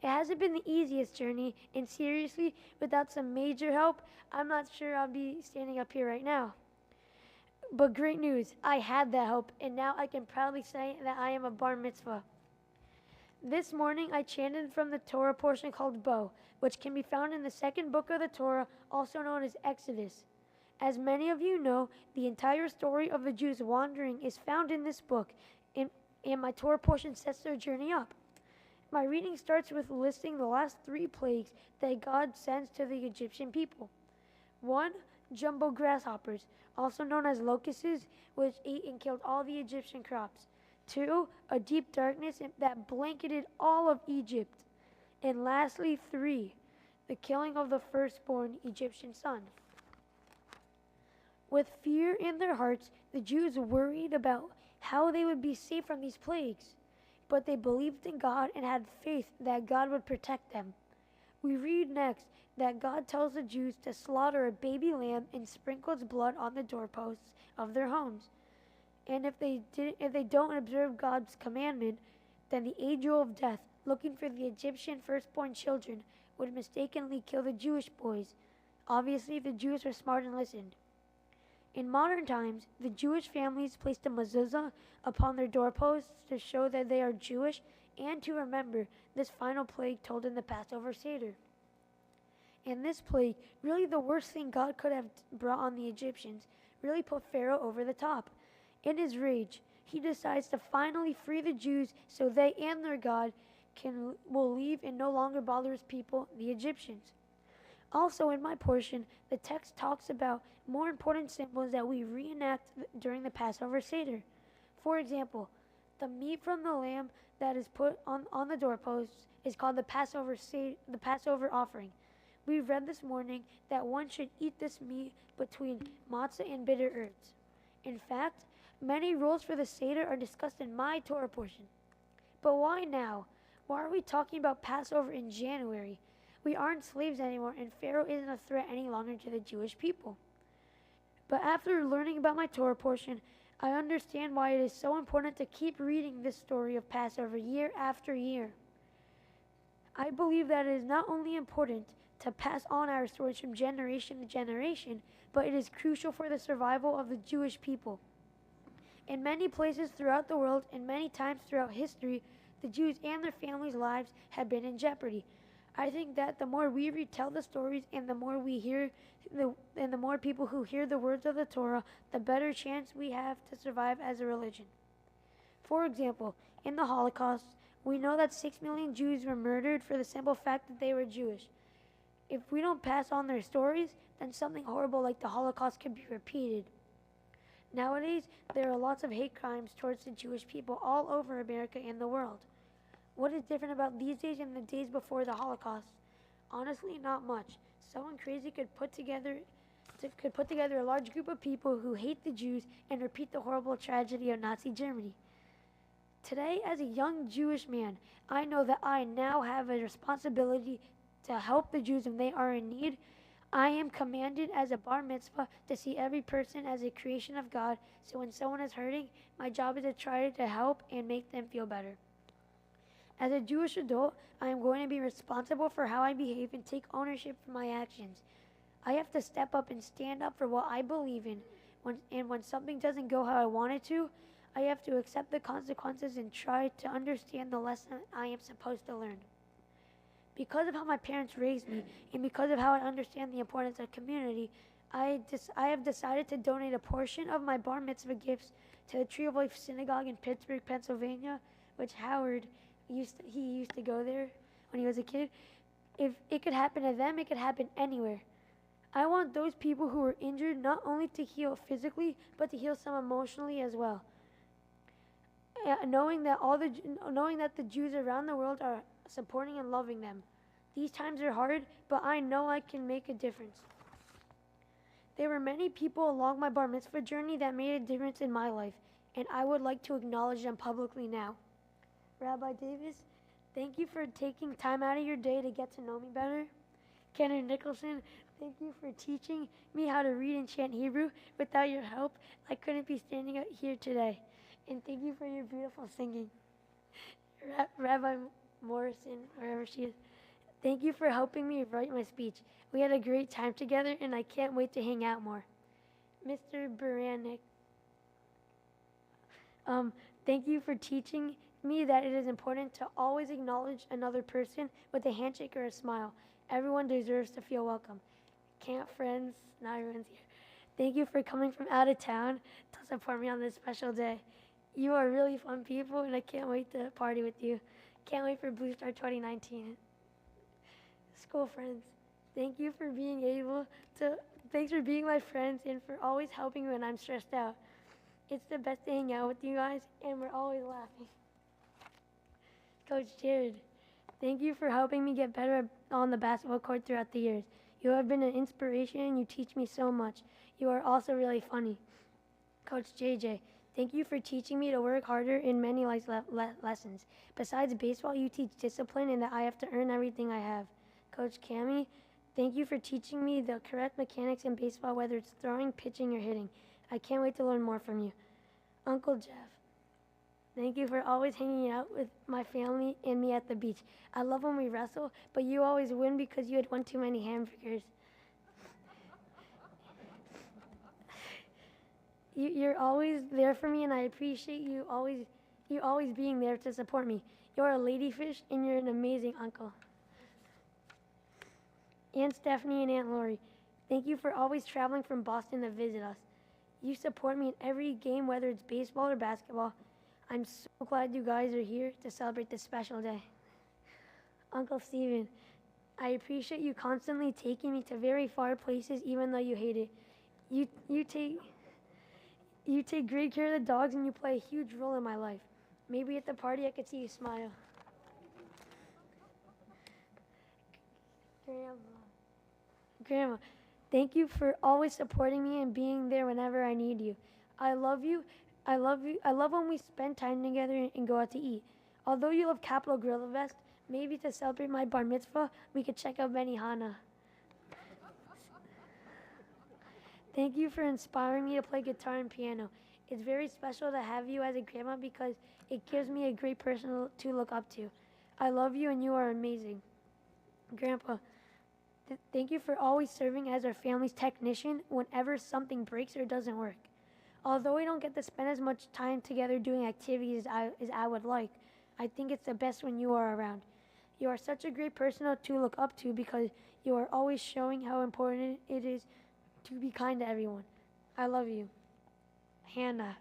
It hasn't been the easiest journey, and seriously, without some major help, I'm not sure I'll be standing up here right now. But great news, I had that help, and now I can proudly say that I am a bar mitzvah. This morning, I chanted from the Torah portion called Bo, which can be found in the second book of the Torah, also known as Exodus. As many of you know, the entire story of the Jews wandering is found in this book, and my Torah portion sets their journey up. My reading starts with listing the last 3 plagues that God sends to the Egyptian people. 1, jumbo grasshoppers, also known as locusts, which ate and killed all the Egyptian crops. 2, a deep darkness that blanketed all of Egypt. And lastly, 3, the killing of the firstborn Egyptian son. With fear in their hearts, the Jews worried about how they would be safe from these plagues. But they believed in God and had faith that God would protect them. We read next that God tells the Jews to slaughter a baby lamb and sprinkle its blood on the doorposts of their homes. And if they don't observe God's commandment, then the angel of death, looking for the Egyptian firstborn children, would mistakenly kill the Jewish boys. Obviously, the Jews were smart and listened. In modern times, the Jewish families placed a mezuzah upon their doorposts to show that they are Jewish and to remember this final plague told in the Passover Seder. And this plague, really the worst thing God could have brought on the Egyptians, really put Pharaoh over the top. In his rage, he decides to finally free the Jews so they and their God will leave and no longer bother his people, the Egyptians. Also, in my portion, the text talks about more important symbols that we reenact during the Passover Seder. For example, the meat from the lamb that is put on the doorposts is called the Passover offering. We read this morning that one should eat this meat between matzah and bitter herbs. In fact, many rules for the Seder are discussed in my Torah portion. But why now? Why are we talking about Passover in January? We aren't slaves anymore, and Pharaoh isn't a threat any longer to the Jewish people. But after learning about my Torah portion, I understand why it is so important to keep reading this story of Passover year after year. I believe that it is not only important to pass on our stories from generation to generation, but it is crucial for the survival of the Jewish people. In many places throughout the world and many times throughout history, the Jews and their families' lives have been in jeopardy. I think that the more we retell the stories and the more we hear and the more people who hear the words of the Torah, the better chance we have to survive as a religion. For example, in the Holocaust, we know that 6 million Jews were murdered for the simple fact that they were Jewish. If we don't pass on their stories, then something horrible like the Holocaust could be repeated. Nowadays, there are lots of hate crimes towards the Jewish people all over America and the world. What is different about these days and the days before the Holocaust? Honestly, not much. Someone crazy could put together a large group of people who hate the Jews and repeat the horrible tragedy of Nazi Germany. Today, as a young Jewish man, I know that I now have a responsibility to help the Jews when they are in need. I am commanded as a bar mitzvah to see every person as a creation of God, so when someone is hurting, my job is to try to help and make them feel better. As a Jewish adult, I am going to be responsible for how I behave and take ownership for my actions. I have to step up and stand up for what I believe in. When something doesn't go how I want it to, I have to accept the consequences and try to understand the lesson I am supposed to learn. Because of how my parents raised me and because of how I understand the importance of community, I have decided to donate a portion of my bar mitzvah gifts to the Tree of Life Synagogue in Pittsburgh, Pennsylvania, which Howard used to go there when he was a kid. If it could happen to them, it could happen anywhere. I want those people who are injured not only to heal physically, but to heal some emotionally as well. Knowing that the Jews around the world are supporting and loving them. These times are hard, but I know I can make a difference. There were many people along my bar mitzvah journey that made a difference in my life, and I would like to acknowledge them publicly now. Rabbi Davis, thank you for taking time out of your day to get to know me better. Gaynor Nicholson, thank you for teaching me how to read and chant Hebrew. Without your help, I couldn't be standing out here today. And thank you for your beautiful singing. Rabbi Morrison, wherever she is, thank you for helping me write my speech. We had a great time together, and I can't wait to hang out more. Mr. Baranek, thank you for teaching me that it is important to always acknowledge another person with a handshake or a smile. Everyone deserves to feel welcome. Camp friends, not everyone's here. Thank you for coming from out of town to support me on this special day. You are really fun people, and I can't wait to party with you. Can't wait for Blue Star 2019. School friends, thanks for being my friends and for always helping me when I'm stressed out. It's the best to hang out with you guys, and we're always laughing. Coach Jared, thank you for helping me get better on the basketball court throughout the years. You have been an inspiration, and you teach me so much. You are also really funny. Coach JJ, thank you for teaching me to work harder in many life lessons. Besides baseball, you teach discipline and that I have to earn everything I have. Coach Cami, thank you for teaching me the correct mechanics in baseball, whether it's throwing, pitching, or hitting. I can't wait to learn more from you. Uncle Jeff, thank you for always hanging out with my family and me at the beach. I love when we wrestle, but you always win because you had one too many hamburgers. You're always there for me, and I appreciate you always being there to support me. You're a ladyfish, and you're an amazing uncle. Aunt Stephanie and Aunt Lori, thank you for always traveling from Boston to visit us. You support me in every game, whether it's baseball or basketball. I'm so glad you guys are here to celebrate this special day. Uncle Steven, I appreciate you constantly taking me to very far places, even though you hate it. You take great care of the dogs, and you play a huge role in my life. Maybe at the party I could see you smile. Grandma, thank you for always supporting me and being there whenever I need you. I love you. I love when we spend time together and go out to eat. Although you love Capital Grill the best, maybe to celebrate my bar mitzvah, we could check out Benihana. Thank you for inspiring me to play guitar and piano. It's very special to have you as a grandma because it gives me a great person to look up to. I love you, and you are amazing. Grandpa, thank you for always serving as our family's technician whenever something breaks or doesn't work. Although we don't get to spend as much time together doing activities as I would like, I think it's the best when you are around. You are such a great person to look up to because you are always showing how important it is to be kind to everyone. I love you. Hannah,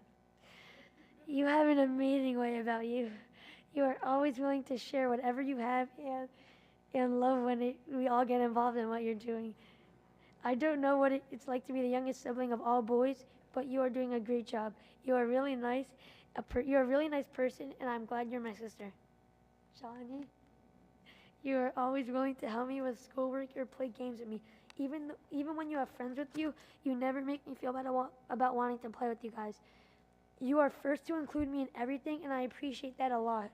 you have an amazing way about you. You are always willing to share whatever you have and love when we all get involved in what you're doing. I don't know what it's like to be the youngest sibling of all boys, but you are doing a great job. You are really nice. You're a really nice person, and I'm glad you're my sister. Johnny, you are always willing to help me with schoolwork or play games with me. Even when you have friends with you, you never make me feel bad about wanting to play with you guys. You are first to include me in everything, and I appreciate that a lot.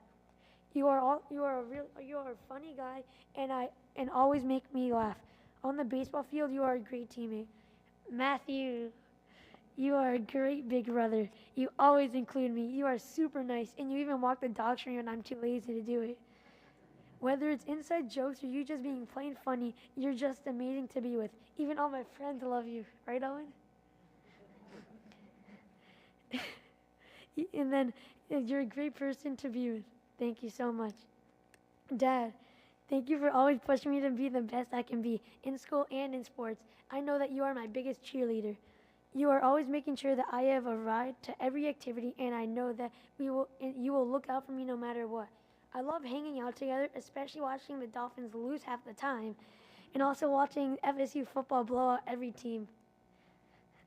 You are a funny guy, and always make me laugh. On the baseball field, you are a great teammate. Matthew, you are a great big brother. You always include me. You are super nice, and you even walk the dog for me when I'm too lazy to do it. Whether it's inside jokes or you just being plain funny, you're just amazing to be with. Even all my friends love you. Right, Owen? And then you're a great person to be with. Thank you so much. Dad, thank you for always pushing me to be the best I can be in school and in sports. I know that you are my biggest cheerleader. You are always making sure that I have a ride to every activity, and I know that you will look out for me no matter what. I love hanging out together, especially watching the Dolphins lose half the time, and also watching FSU football blow out every team.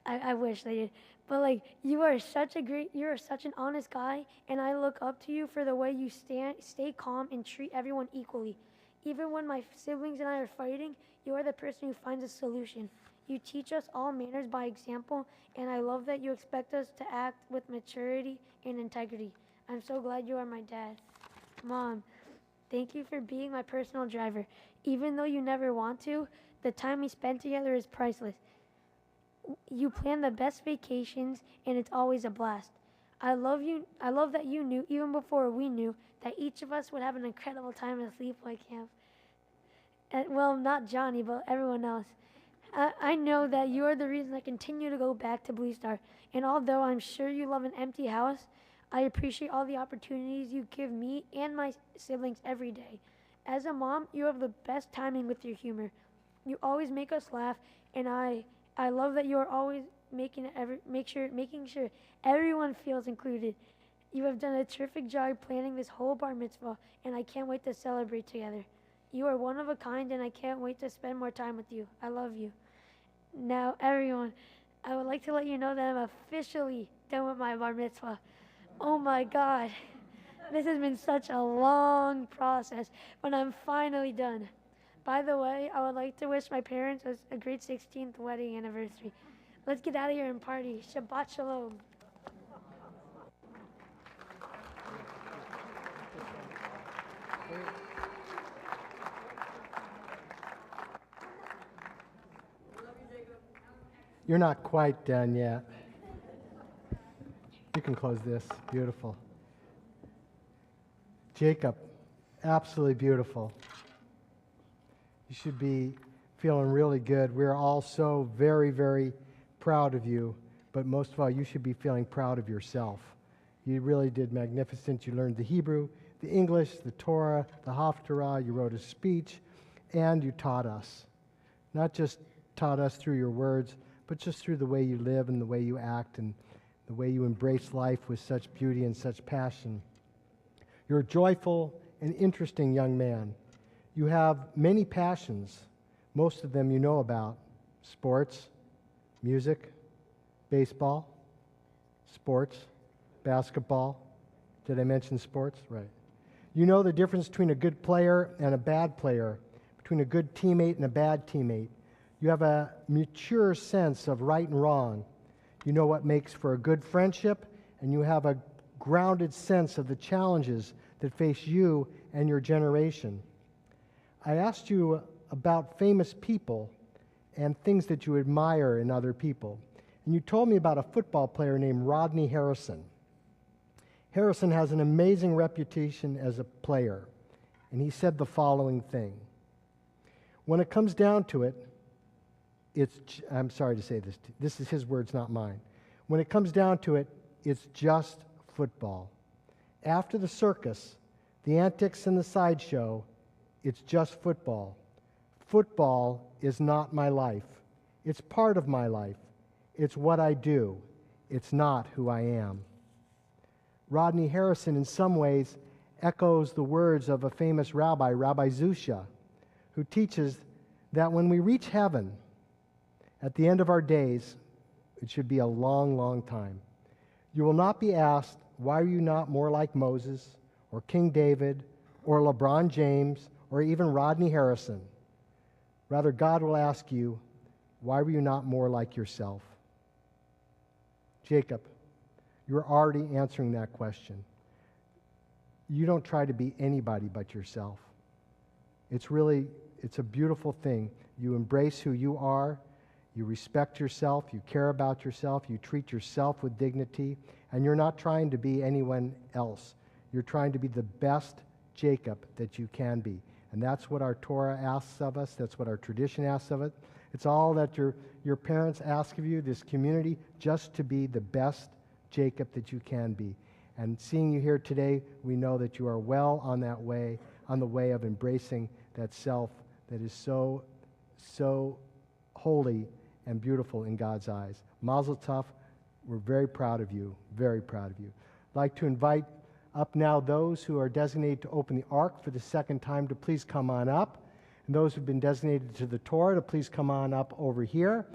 I wish they did. But you are such an honest guy, and I look up to you for the way you stay calm and treat everyone equally. Even when my siblings and I are fighting, you are the person who finds a solution. You teach us all manners by example, and I love that you expect us to act with maturity and integrity. I'm so glad you are my dad. Mom, thank you for being my personal driver. Even though you never want to, the time we spend together is priceless. You plan the best vacations, and it's always a blast. I love that you knew, even before we knew, that each of us would have an incredible time at sleepaway camp. Well, not Johnny, but everyone else. I know that you are the reason I continue to go back to Blue Star. And although I'm sure you love an empty house, I appreciate all the opportunities you give me and my siblings every day. As a mom, you have the best timing with your humor. You always make us laugh, and I love that you are always making sure everyone feels included. You have done a terrific job planning this whole bar mitzvah, and I can't wait to celebrate together. You are one of a kind, and I can't wait to spend more time with you. I love you. Now, everyone, I would like to let you know that I'm officially done with my bar mitzvah. Oh my God, this has been such a long process, but I'm finally done. By the way, I would like to wish my parents a great 16th wedding anniversary. Let's get out of here and party. Shabbat Shalom. You're not quite done yet. You can close this. Beautiful. Jacob, absolutely beautiful. You should be feeling really good. We're all so very, very proud of you, but most of all, you should be feeling proud of yourself. You really did magnificent. You learned the Hebrew, the English, the Torah, the Haftarah. You wrote a speech, and you taught us. Not just taught us through your words, but just through the way you live and the way you act and the way you embrace life with such beauty and such passion. You're a joyful and interesting young man. You have many passions. Most of them you know about: sports, music, baseball, sports, basketball. Did I mention sports? Right. You know the difference between a good player and a bad player, between a good teammate and a bad teammate. You have a mature sense of right and wrong. You know what makes for a good friendship, and you have a grounded sense of the challenges that face you and your generation. I asked you about famous people and things that you admire in other people. And you told me about a football player named Rodney Harrison. Harrison has an amazing reputation as a player, and he said the following thing: when it comes down to it, I'm sorry to say this, this is his words, not mine. When it comes down to it, it's just football. After the circus, the antics and the sideshow, it's just football. Football is not my life. It's part of my life. It's what I do. It's not who I am. Rodney Harrison, in some ways, echoes the words of a famous rabbi, Rabbi Zusha, who teaches that when we reach heaven, at the end of our days, it should be a long, long time, you will not be asked, why are you not more like Moses or King David or LeBron James or even Rodney Harrison. Rather, God will ask you, why were you not more like yourself? Jacob, you're already answering that question. You don't try to be anybody but yourself. It's a beautiful thing. You embrace who you are, you respect yourself, you care about yourself, you treat yourself with dignity, and you're not trying to be anyone else. You're trying to be the best Jacob that you can be. And that's what our Torah asks of us. That's what our tradition asks of it. It's all that your parents ask of you, this community, just to be the best Jacob that you can be. And seeing you here today, we know that you are well on that way, on the way of embracing that self that is so, so holy and beautiful in God's eyes. Mazel tov, we're very proud of you, very proud of you. I'd like to invite up now those who are designated to open the ark for the second time to please come on up. And those who've been designated to the Torah to please come on up over here.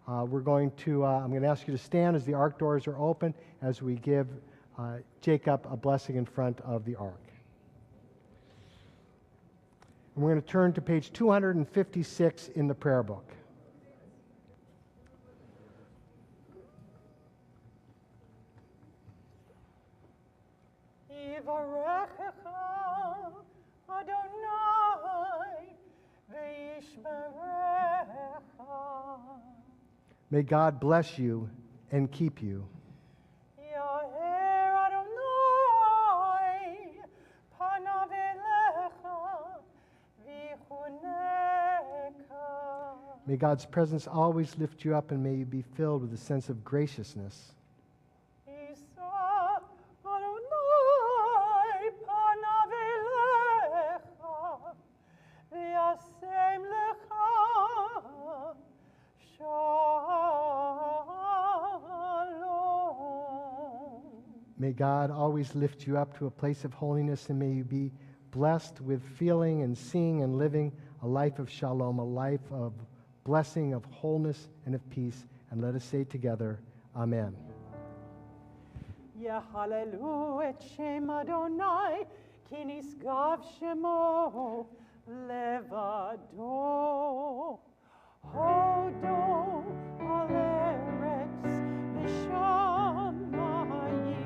I'm going to ask you to stand as the ark doors are open as we give Jacob a blessing in front of the ark. And we're going to turn to page 256 in the prayer book. Yivarechecha Adonai v'yishmerecha. May God bless you and keep you. Yaher Adonai panav elecha v'chuneka. May God's presence always lift you up, and may you be filled with a sense of graciousness. Isa Adonai panav elecha v'yasem lecha shalom. May God always lift you up to a place of holiness, and may you be blessed with feeling and seeing and living a life of shalom, a life of blessing, of wholeness, and of peace. And let us say together, Amen. Yahalelu et Shem Adonai, ki nisgav shemo levado. Hodo al eretz v'shamayim.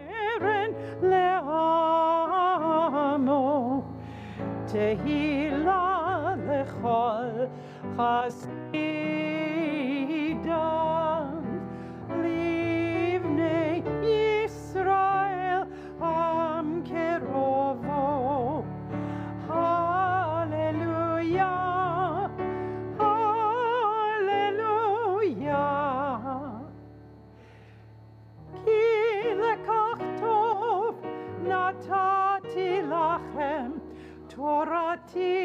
Eren le'amo, tehila lechol chasidam, livnei Yisrael am kerovo. Hallelujah, hallelujah. Ki lekach tov natati lachem, Torati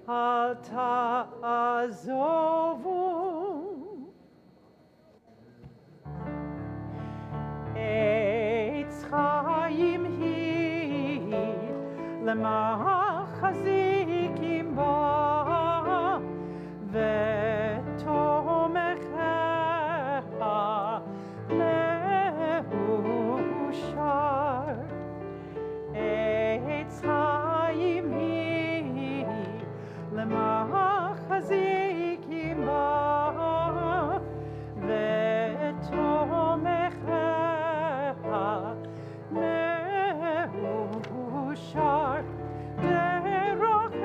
al ta'azovu. Eitz chaim hi למחזיקים בה ותומכך מאושר. עץ חיים היא למחזיקים בה ותומכך מאושר. דרכיה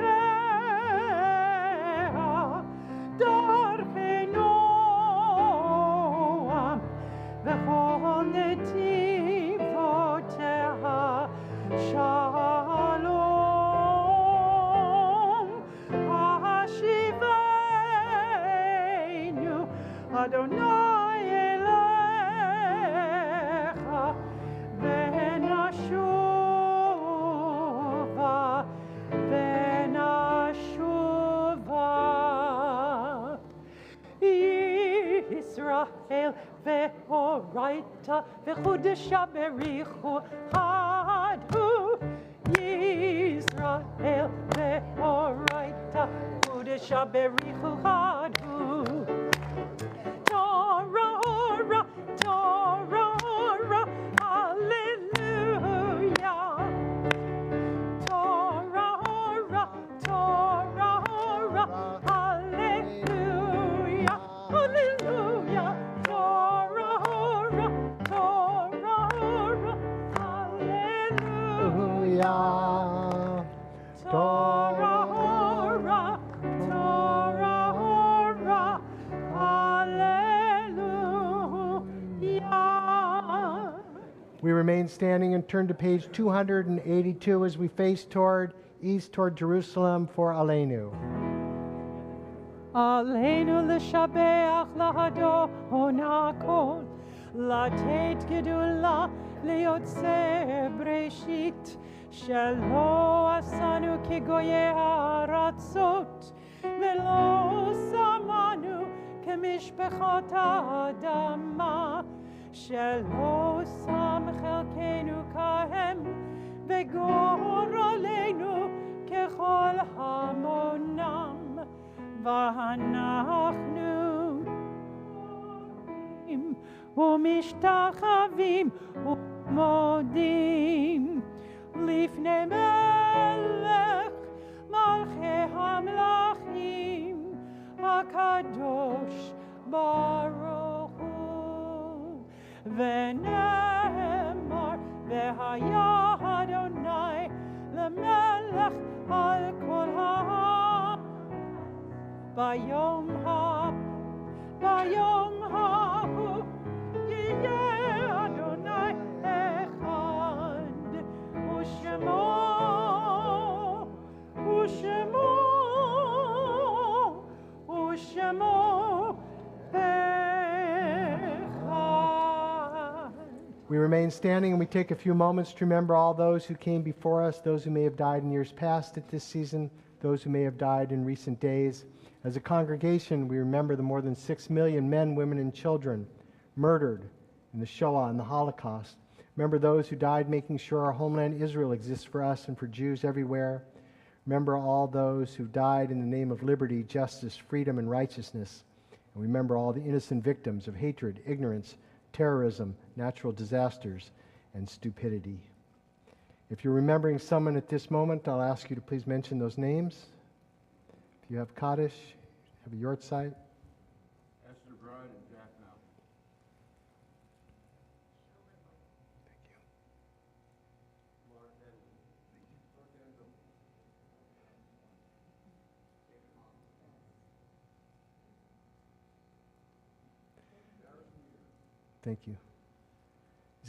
דרכי נועם וכל נתיבותיה שלום. השיבנו אדוני אליך ונשובה ונשובה. ישראל ואורייתא וחודשה בריחו חדו. ישראל ואורייתא חודשה בריחו חדו. תורה אורה, תורה אורה, הלל remain standing and turn to page 282 as we face east toward Jerusalem for Aleinu. עלינו לשבח להדון הכל, לתת גדולה ליוצא בראשית, שלא עשנו כגויי הארצות, ולא שמנו כמשפחות האדמה, שלא שם חלקנו כהם, וגורלנו ככל המונם. ואנחנו ומשתחווים ומודים לפני מלך מלכי המלכים הקדוש ברוך הוא. ונאמר והיה אדוני למלך על כל העם ביום ההוא יהיה אדוני אחד, ושמו אחד. We remain standing and we take a few moments to remember all those who came before us, those who may have died in years past at this season, those who may have died in recent days. As a congregation, we remember the more than 6 million men, women, and children murdered in the Shoah and the Holocaust. Remember those who died making sure our homeland Israel exists for us and for Jews everywhere. Remember all those who died in the name of liberty, justice, freedom, and righteousness. And remember all the innocent victims of hatred, ignorance, terrorism, natural disasters, and stupidity. If you're remembering someone at this moment, I'll ask you to please mention those names. If you have Kaddish, have a yortzeit. Esther Bride and Jack Mount. Thank you.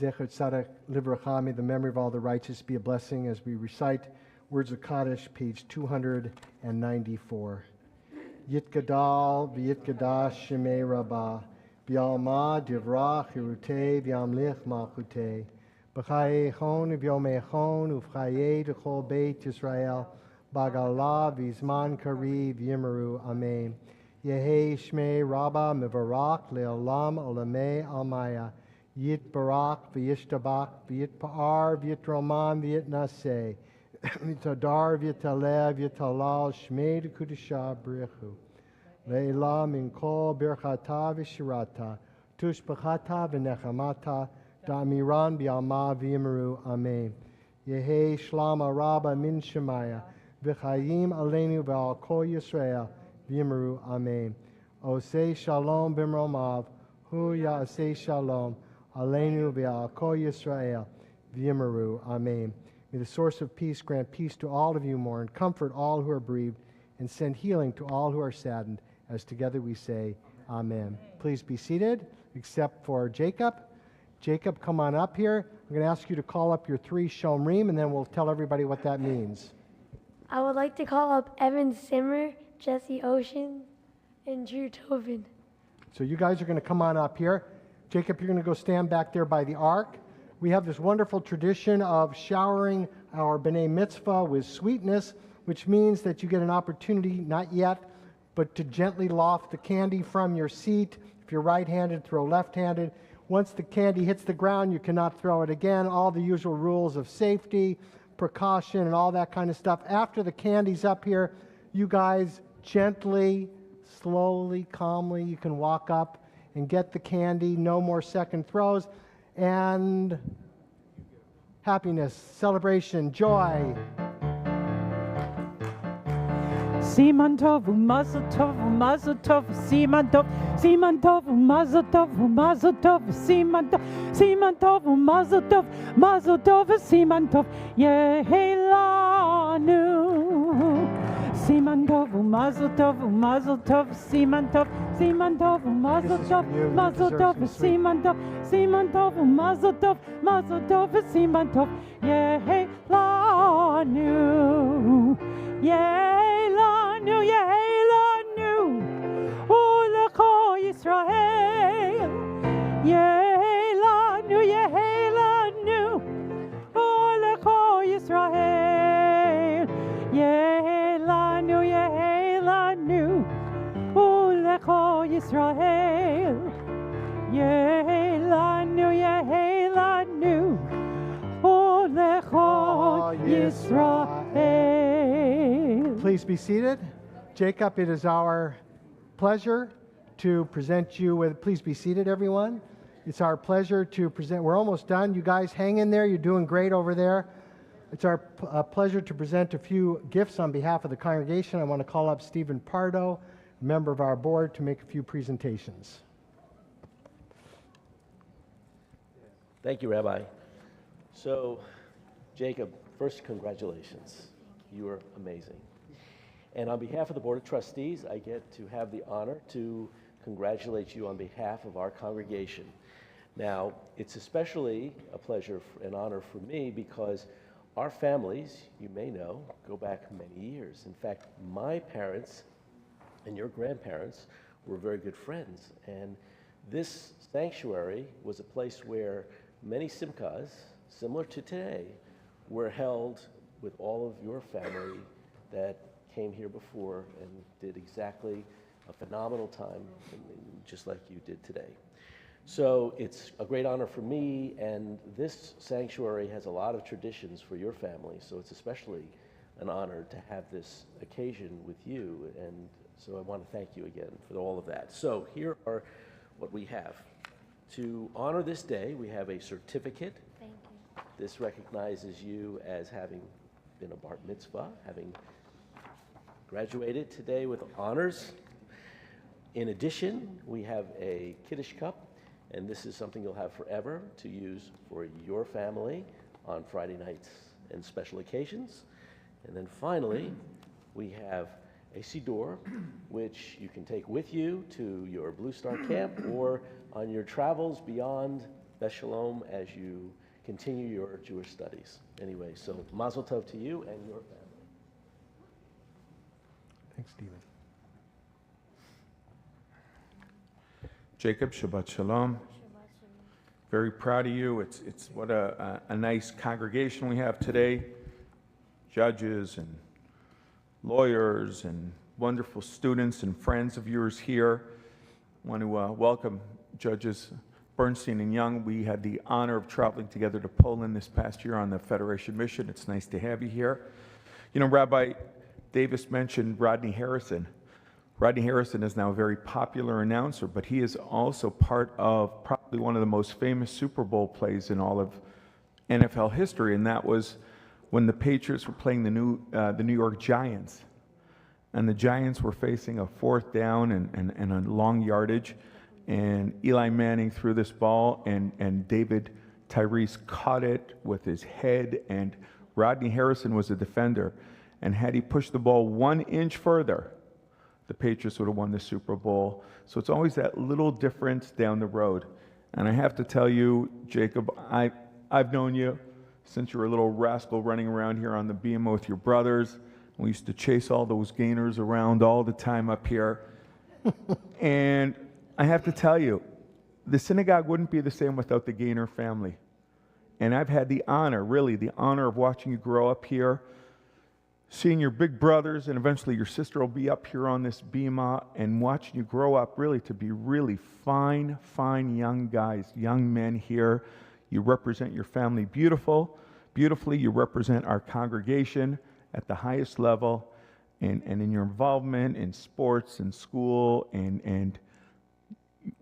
Zecher Tzaddik Livracha, may the memory of all the righteous be a blessing as we recite words of Kaddish, page 294. Yitgadal v'yitgadash shemei rabbah, v'yalma divrach hirutei v'yamlich malchutei, b'chayei chon v'yomei chon u'v'chayei d'chol beit Yisrael, b'gala v'zman kariv yimeru, amen. Yehei shmei rabbah mevarach le'olam olamei almaya, Yitbarak v'yishtabak v'yitpa'ar v'yitroman v'yitnaseh, V'tadar v'yitaleh v'yitalal shmei d'kudisha b'richu. Le'ila min kol birchata v'shirata, tushbachata v'nechamata, da'amiran b'yalma v'yimeru, amen. Yehei shlama rabba min shemaya, v'chayim aleinu v'al kol Yisrael, v'yimeru, amen. Osei shalom b'mromav, hu ya'asei shalom, aleinu v'al kol Yisrael, v'yimeru, amen. May the source of peace grant peace to all of you mourn, comfort all who are bereaved, and send healing to all who are saddened, as together we say, amen. Please be seated, except for Jacob. Jacob, come on up here. I'm going to ask you to call up your 3 shomrim, and then we'll tell everybody what that means. I would like to call up Evan Simmer, Jesse Ocean, and Drew Tobin. So you guys are going to come on up here. Jacob, you're going to go stand back there by the ark. We have this wonderful tradition of showering our B'nai Mitzvah with sweetness, which means that you get an opportunity, not yet, but to gently loft the candy from your seat. If you're right-handed, throw left-handed. Once the candy hits the ground, you cannot throw it again. All the usual rules of safety, precaution, and all that kind of stuff. After the candy's up here, you guys gently, slowly, calmly, you can walk up and get the candy. No more second throws. And happiness, celebration, joy. Siman tov u'mazel tov u'mazel tov siman tov u'mazel tov u'mazel tov siman tov u'mazel tov siman tov yehelanu Siman Tov, Mazel Tov, Mazel Tov, Siman Tov, Siman Tov, Mazel Tov, Mazel Tov, Siman Tov, Siman Tov, Mazel Tov, Mazel Tov, Siman Tov, Yehei Lanu, Yehei Lanu, Yehei Lanu, Ulecho Yisrael, Yehei Lanu, Yehei Lanu, Ulecho Yisrael, Yehei Lanu, Yehei Lanu, Ulecho Yisrael, Yehei Lanu, Yehei Lanu, Ulecho Yisrael. Please be seated. Jacob, it is our pleasure to present you with, please be seated, everyone. It's our pleasure to present, we're almost done. You guys hang in there. You're doing great over there. It's our pleasure to present a few gifts on behalf of the congregation. I want to call up Stephen Pardo, a member of our board, to make a few presentations. Thank you, Rabbi. So, Jacob, first, congratulations. You are amazing. And on behalf of the Board of Trustees, I get to have the honor to congratulate you on behalf of our congregation. Now, it's especially a pleasure and honor for me because our families, you may know, go back many years. In fact, my parents and your grandparents were very good friends. And this sanctuary was a place where many simchas, similar to today, were held with all of your family that came here before and did exactly a phenomenal time, just like you did today. So it's a great honor for me, and this sanctuary has a lot of traditions for your family, so it's especially an honor to have this occasion with you, and so I want to thank you again for all of that. So here are what we have. To honor this day, we have a certificate. Thank you. This recognizes you as having been a bar mitzvah, having graduated today with honors. In addition, we have a Kiddush cup, and this is something you'll have forever to use for your family on Friday nights and special occasions. And then finally, we have a siddur, which you can take with you to your Blue Star camp or on your travels beyond Beth Shalom as you continue your Jewish studies. Anyway, so mazel tov to you and your family. Thanks, Stephen. Jacob, Shabbat Shalom. Very proud of you. It's what a nice congregation we have today. Judges and lawyers and wonderful students and friends of yours here. I want to welcome Judges Bernstein and Young. We had the honor of traveling together to Poland this past year on the Federation mission. It's nice to have you here. You know, Rabbi Davis mentioned Rodney Harrison. Rodney Harrison is now a very popular announcer, but he is also part of probably one of the most famous Super Bowl plays in all of NFL history, and that was when the Patriots were playing the New York Giants. And the Giants were facing a fourth down and a long yardage, and Eli Manning threw this ball, and David Tyrese caught it with his head, and Rodney Harrison was a defender. And had he pushed the ball 1 inch further, the Patriots would have won the Super Bowl. So it's always that little difference down the road. And I have to tell you, Jacob, I've known you since you were a little rascal running around here on the BMO with your brothers. We used to chase all those Gaynors around all the time up here. And I have to tell you, the synagogue wouldn't be the same without the Gaynor family. And I've had the honor, really the honor of watching you grow up here, seeing your big brothers, and eventually your sister will be up here on this bima, and watching you grow up really to be really fine, fine young guys, young men here. You represent your family beautifully. You represent our congregation at the highest level, and in your involvement in sports and school, and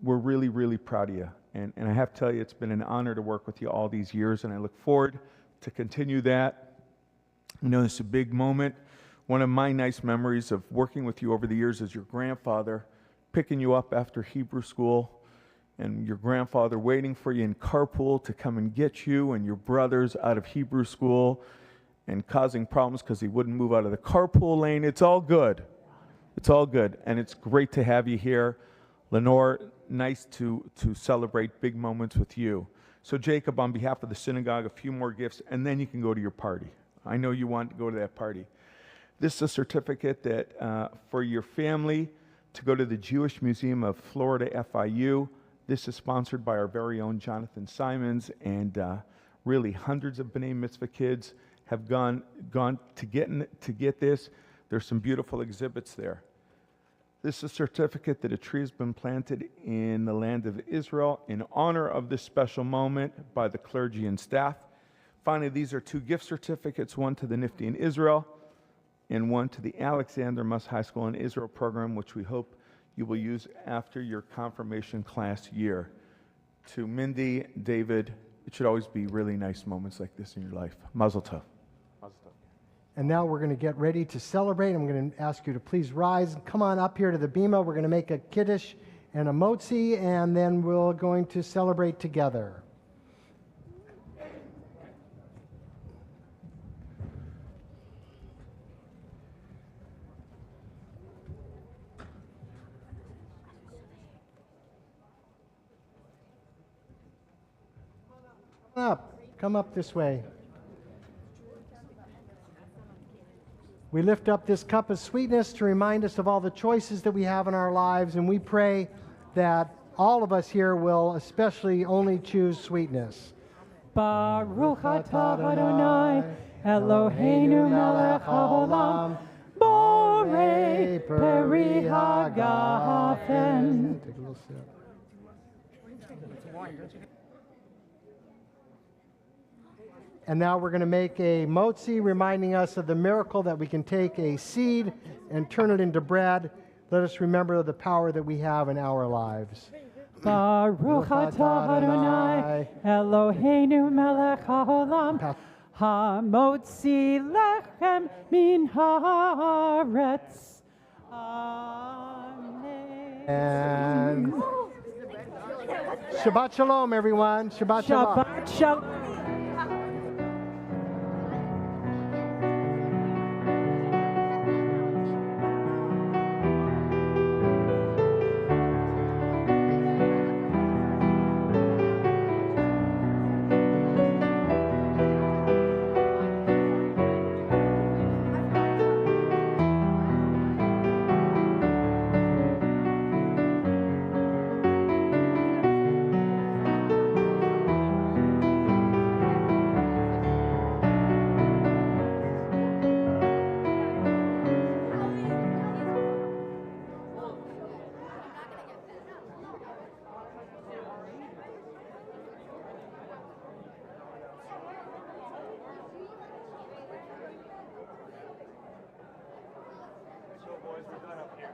we're really, really proud of you. And I have to tell you, it's been an honor to work with you all these years, and I look forward to continue that. I know it's a big moment. One of my nice memories of working with you over the years is your grandfather picking you up after Hebrew school, and your grandfather waiting for you in carpool to come and get you and your brothers out of Hebrew school. and causing problems because he wouldn't move out of the carpool lane. It's all good. It's all good. And it's great to have you here. Lenore, nice to celebrate big moments with you. So Jacob, on behalf of the synagogue, a few more gifts, and then you can go to your party. I know you want to go to that party. This is a certificate that for your family to go to the Jewish Museum of Florida, FIU. This is sponsored by our very own Jonathan Simons, and really hundreds of B'nai Mitzvah kids have gone to get this. There's some beautiful exhibits there. This is a certificate that a tree has been planted in the land of Israel in honor of this special moment by the clergy and staff. Finally, these are 2 gift certificates, one to the Nifty in Israel and one to the Alexander Muss High School in Israel program, which we hope you will use after your confirmation class year. To Mindy, David, it should always be really nice moments like this in your life. Mazel tov. Mazel tov. And now we're going to get ready to celebrate. I'm going to ask you to please rise and come on up here to the bima. We're going to make a kiddush and a motzi, and then we're going to celebrate together. Come up this way. We lift up this cup of sweetness to remind us of all the choices that we have in our lives, and we pray that all of us here will especially only choose sweetness. Baruch atah Adonai, Eloheinu melech haolam, borei peri hagafen. Take a little sip. And now we're going to make a motzi, reminding us of the miracle that we can take a seed and turn it into bread. Let us remember the power that we have in our lives. Baruch atah Adonai, Eloheinu melech haolam, hamotzi lechem min haaretz. Amen. And Shabbat Shalom, everyone. Shabbat Shalom. Shabbat Shalom. So boys, we're done up here.